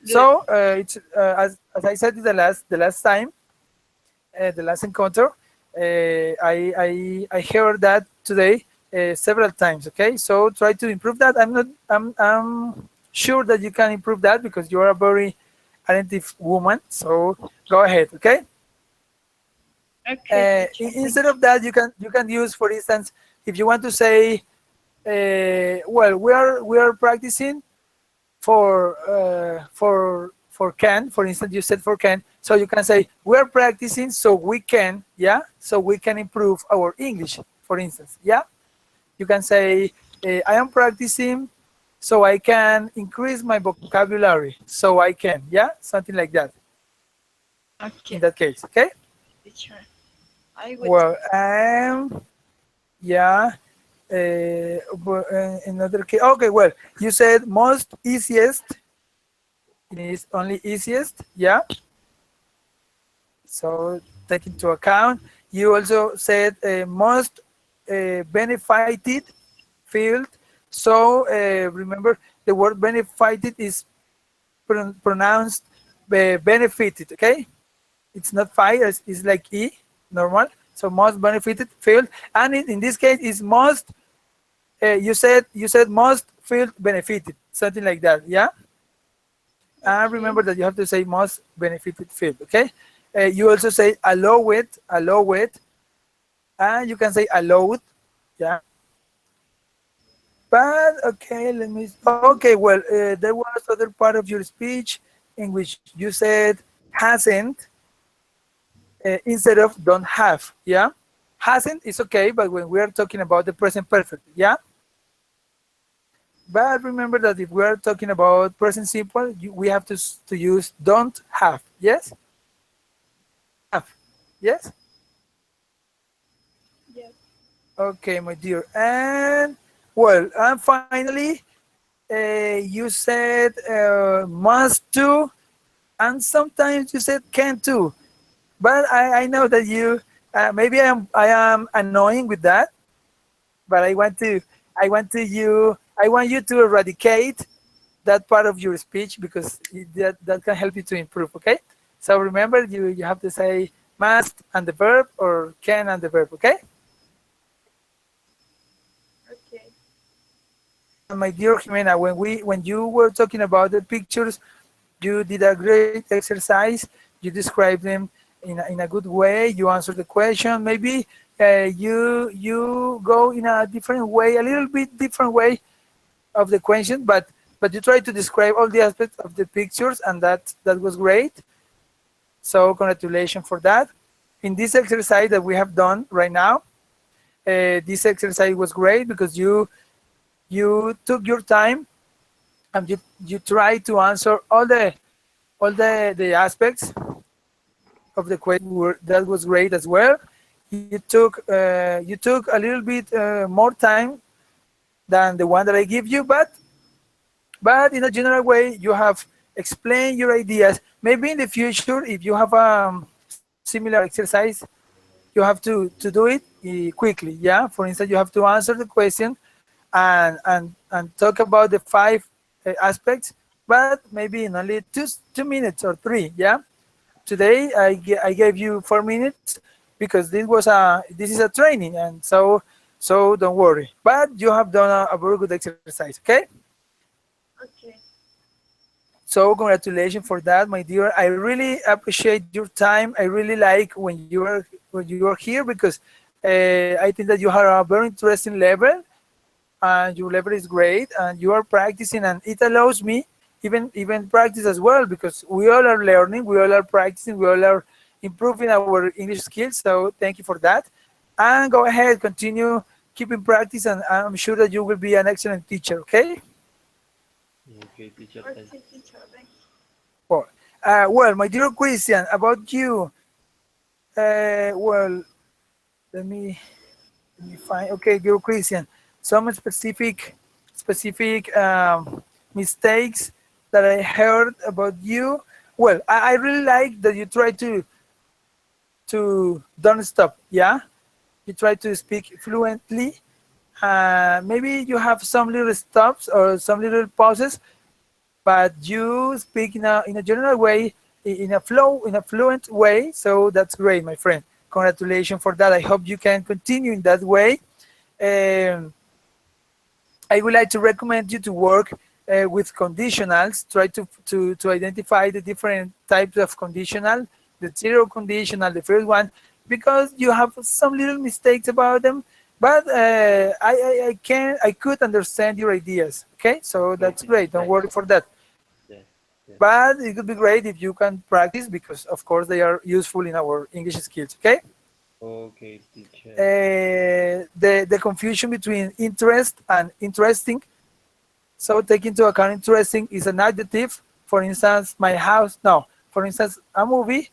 So it's as I said the last time, the last encounter, I heard that today several times. Okay, so try to improve that. I'm sure that you can improve that, because you are a very attentive woman. So go ahead. Okay. Okay, teacher, Instead of that, you can use, for instance, if you want to say, well, we are practicing for can, for instance, you said for can, so you can say we're practicing so we can, yeah, so we can improve our English, for instance, yeah. You can say I am practicing so I can increase my vocabulary, so I can, yeah, something like that. okay, In that case, okay. teacher. I will. Well, yeah. Another case. Okay, well, you said most easiest. It is only easiest, yeah. So take into account. You also said most benefited field. So remember, the word benefited is pronounced benefited, okay? It's not fire, it's like E, normal. So most benefited field. And in this case, is most, you said most field benefited, something like that, yeah? And Okay. remember that you have to say most benefited field, okay? You also say allow it, and you can say allowed, yeah? But okay, let me. Okay, well, there was other part of your speech in which you said hasn't instead of don't have. Yeah, hasn't is okay, but when we are talking about the present perfect, yeah. But remember that if we are talking about present simple, we have to use don't have. Yes, have. Yes. Yes. Okay, my dear. And well, and finally, you said must do, and sometimes you said can too. But I know that you maybe I am annoying with that, but I want you to eradicate that part of your speech because that can help you to improve. Okay, so remember you have to say must and the verb or can and the verb. Okay. Okay. My dear Jimena, when you were talking about the pictures, you did a great exercise. You described them in a good way. You answered the question. Maybe you go in a different way, a little bit different way of the question, but you try to describe all the aspects of the pictures, and that was great. So congratulations for that. In this exercise that we have done right now, this exercise was great because you took your time and you try to answer all the aspects of the question. That was great as well. You took a little bit more time than the one that I give you, but in a general way you have explained your ideas. Maybe in the future, if you have a similar exercise, you have to do it quickly. Yeah, for instance, you have to answer the question and talk about the five aspects, but maybe in only two minutes or three. Yeah. Today I gave you 4 minutes because this is a training, and so don't worry. But you have done a very good exercise. Okay. Okay. So congratulations for that, my dear. I really appreciate your time. I really like when you are here because I think that you have a very interesting level, and your level is great, and you are practicing, and it allows me even practice as well because we all are learning, we all are practicing, we all are improving our English skills. So thank you for that, and go ahead, continue keeping practice, and I'm sure that you will be an excellent teacher. Okay. Okay, teacher. Thank Okay, teacher. Thank you. Well, my dear Christian, about you. Well, let me find. Okay, dear Christian, some specific mistakes that I heard about you. Well, I really like that you try to don't stop. Yeah, you try to speak fluently. Maybe you have some little stops or some little pauses, but you speak in a general way, in a fluent way. So that's great, my friend. Congratulations for that. I hope you can continue in that way. Um, I would like to recommend you to work with conditionals. Try to identify the different types of conditional, the zero conditional, the first one, because you have some little mistakes about them. But I could understand your ideas. Okay, so you. that's Okay, great. Don't thanks. worry for that. Yes, yes. But it would be great if you can practice because, of course, they are useful in our English skills. Okay. Okay, teacher. The confusion between interest and interesting. So take into account interesting is an adjective. For instance, my house. No. For instance, a movie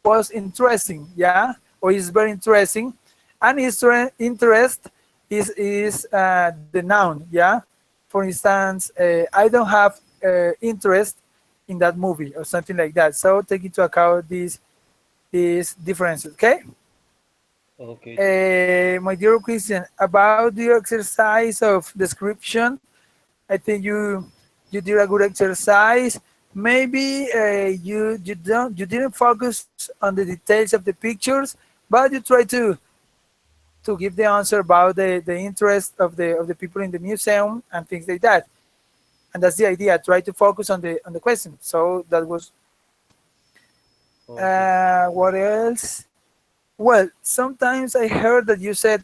was interesting. Yeah, or is very interesting. And interest is the noun. Yeah. For instance, I don't have interest in that movie or something like that. So take into account these differences. Okay. Okay, teacher. My dear Christian, about the exercise of description, I think you did a good exercise. Maybe you didn't focus on the details of the pictures, but you try to give the answer about the interest of the people in the museum and things like that. And that's the idea. Try to focus on the question. So that was Okay. what else? Well, sometimes I heard that you said,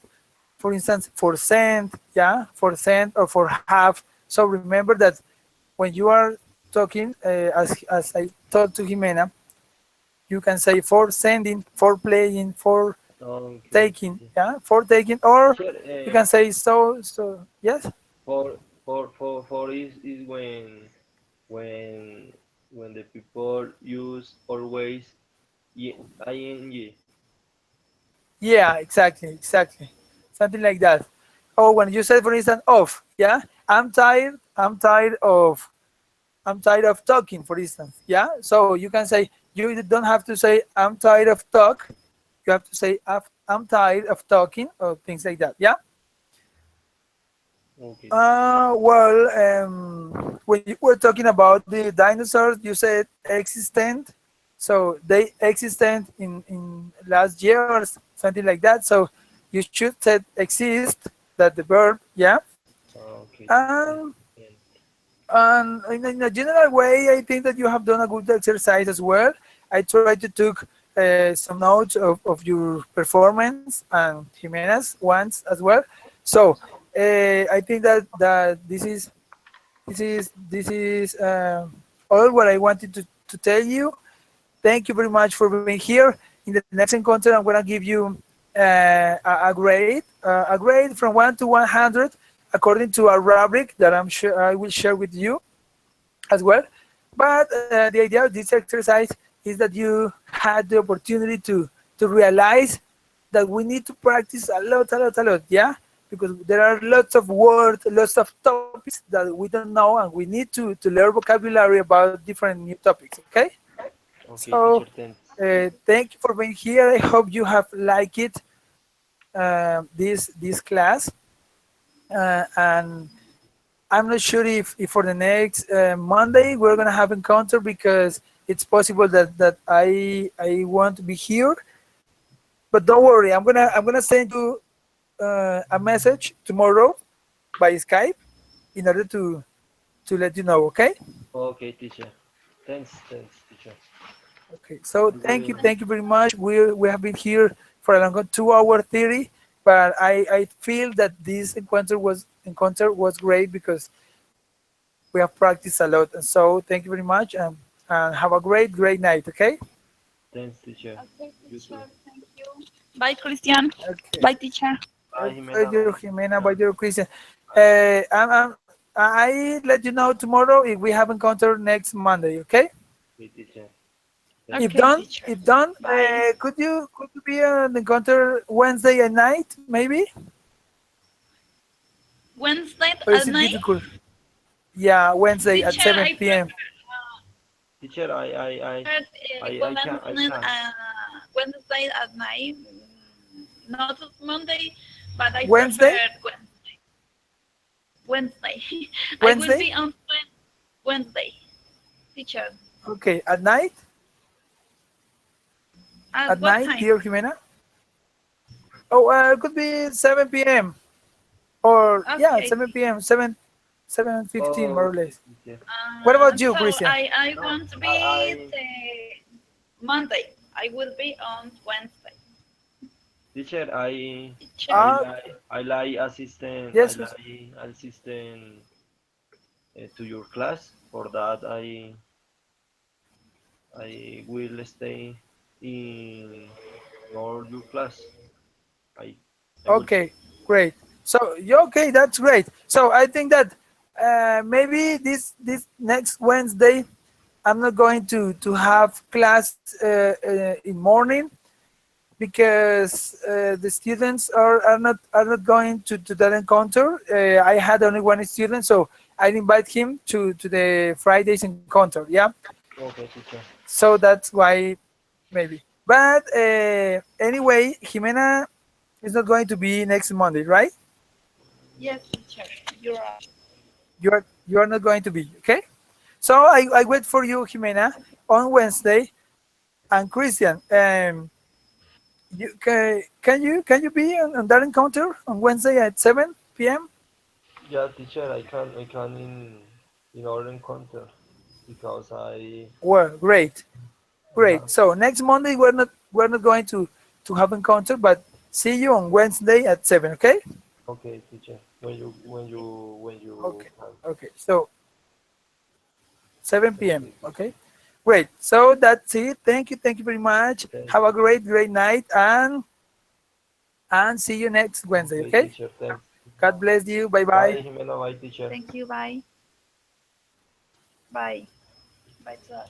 for instance, for cent, yeah, for cent or for half. So remember that when you are talking, as I told to Jimena, you can say for sending, for playing, for Okay, taking, teacher. yeah, for taking, or Teacher, you can say so. Yes, for is when when the people use always ing. yeah, exactly, something like that. Or when you say, for instance, of, yeah, I'm tired of talking, for instance. Yeah. So you can say, you don't have to say I'm tired of talk. You have to say I'm tired of talking or things like that. Yeah. Okay, teacher. When you were talking about the dinosaurs, you said existent. So they existent in last year or something like that. So you should say exist, that the verb. Yeah. Okay, teacher. Um, And in a general way, I think that you have done a good exercise as well. I tried to took some notes of your performance and Jimena's ones as well. So I think that this is all what I wanted to tell you. Thank you very much for being here. In the next encounter, I'm gonna give you a grade from 1 to 100 according to a rubric that I'm sure I will share with you as well. But the idea of this exercise is that you had the opportunity to realize that we need to practice a lot, yeah? Because there are lots of words, lots of topics that we don't know, and we need to learn vocabulary about different new topics, okay? Okay, So teacher. Thanks. thank you for being here. I hope you have liked it, this class, and I'm not sure if for the next Monday we're gonna have encounter, because it's possible that I won't be here. But don't worry, I'm gonna send you a message tomorrow by Skype in order to let you know. Okay. Okay, teacher. Thanks, teacher. Okay. So You will. thank you very much. We have been here for a long 2 hour 30, but I feel that this encounter was great because we have practiced a lot. And so thank you very much, and have a great night. Okay. Thanks, teacher. Okay, You too. teacher. Thank you. Bye, Christian. Okay. Bye, teacher. Bye, By Jimena. your Bye, Jimena, by Christian. your Christian. I let you know tomorrow if we have encounter next Monday. Okay. Okay, teacher. Thanks. If Okay, done, teacher. if done, Bye. could you be an encounter Wednesday at night, maybe, Wednesday or is at it night? difficult? Yeah, Wednesday at Teacher, 7 p.m. Teacher, I Wednesday, can. Wednesday at night. Not Monday, but I prefer Wednesday, Wednesday. Wednesday. I will Wednesday. be on Wednesday. Teacher. Okay, at night, At what time? dear Jimena. Oh, it could be 7 p.m. or yeah, Okay. 7 p.m. 7:15 more Oh, or less. teacher. What about you, So Christian? I No, want to be I the Monday. I will be on Wednesday. teacher, Teacher. Ah, I like assistant. I yes, yes. like assistant to your class. For that, I will stay in all your class. I I will. Okay, great. So you okay? That's great. So I think that maybe this next Wednesday I'm not going to have class in morning, because the students are not going to that encounter. I had only one student, so I invite him to the Friday's encounter. Yeah, Okay, teacher. so that's why maybe. But anyway, Jimena It's not going to be next Monday, right? Yes, teacher, you're right. You're not going to be, okay? So I wait for you, Jimena, on Wednesday. And Christian, can you be on that encounter on Wednesday at 7 p.m.? Yeah, teacher, I can in our encounter because I Well, great, uh-huh. great. So next Monday we're not going to have encounter, but see you on Wednesday at 7. Okay? Okay, teacher. When you Okay. can. Okay. So 7 p.m. Okay, teacher. Okay. Great. So that's it. Thank you. Thank you very much. Thank Have a you. great night and see you next Wednesday. Okay, Okay. teacher. Thanks. God bless you. Bye bye. Bye, Jimena. Bye, teacher. Thank you. Bye. Bye. Bye, sir.